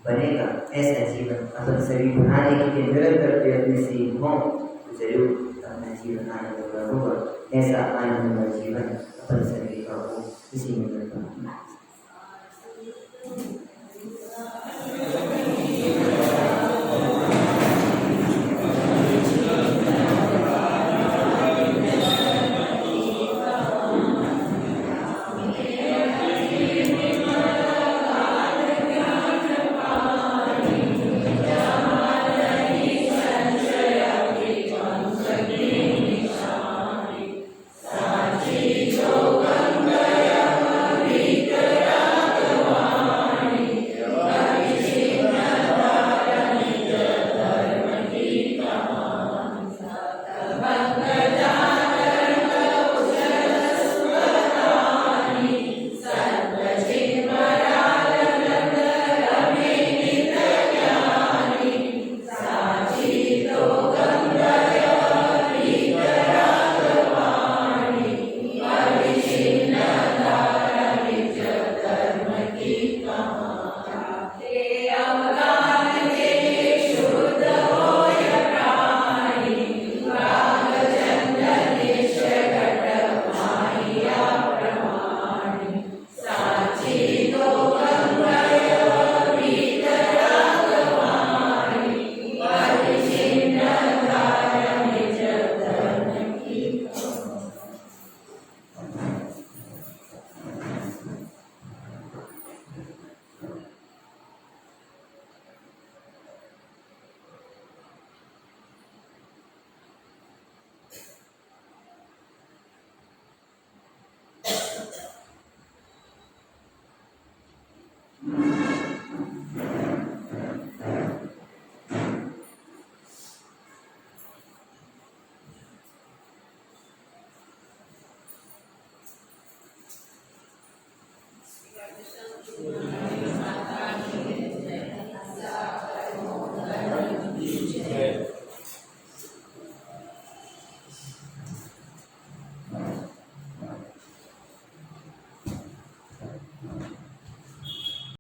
बनेगा। ऐसा जीवन अपन सभी बनाने के लिए निरंतर प्रयत्नशील हों तो जरूर अपना जीवन आनंदमय होगा। ऐसा आनंदमय जीवन अपन सभी का हो, इसी में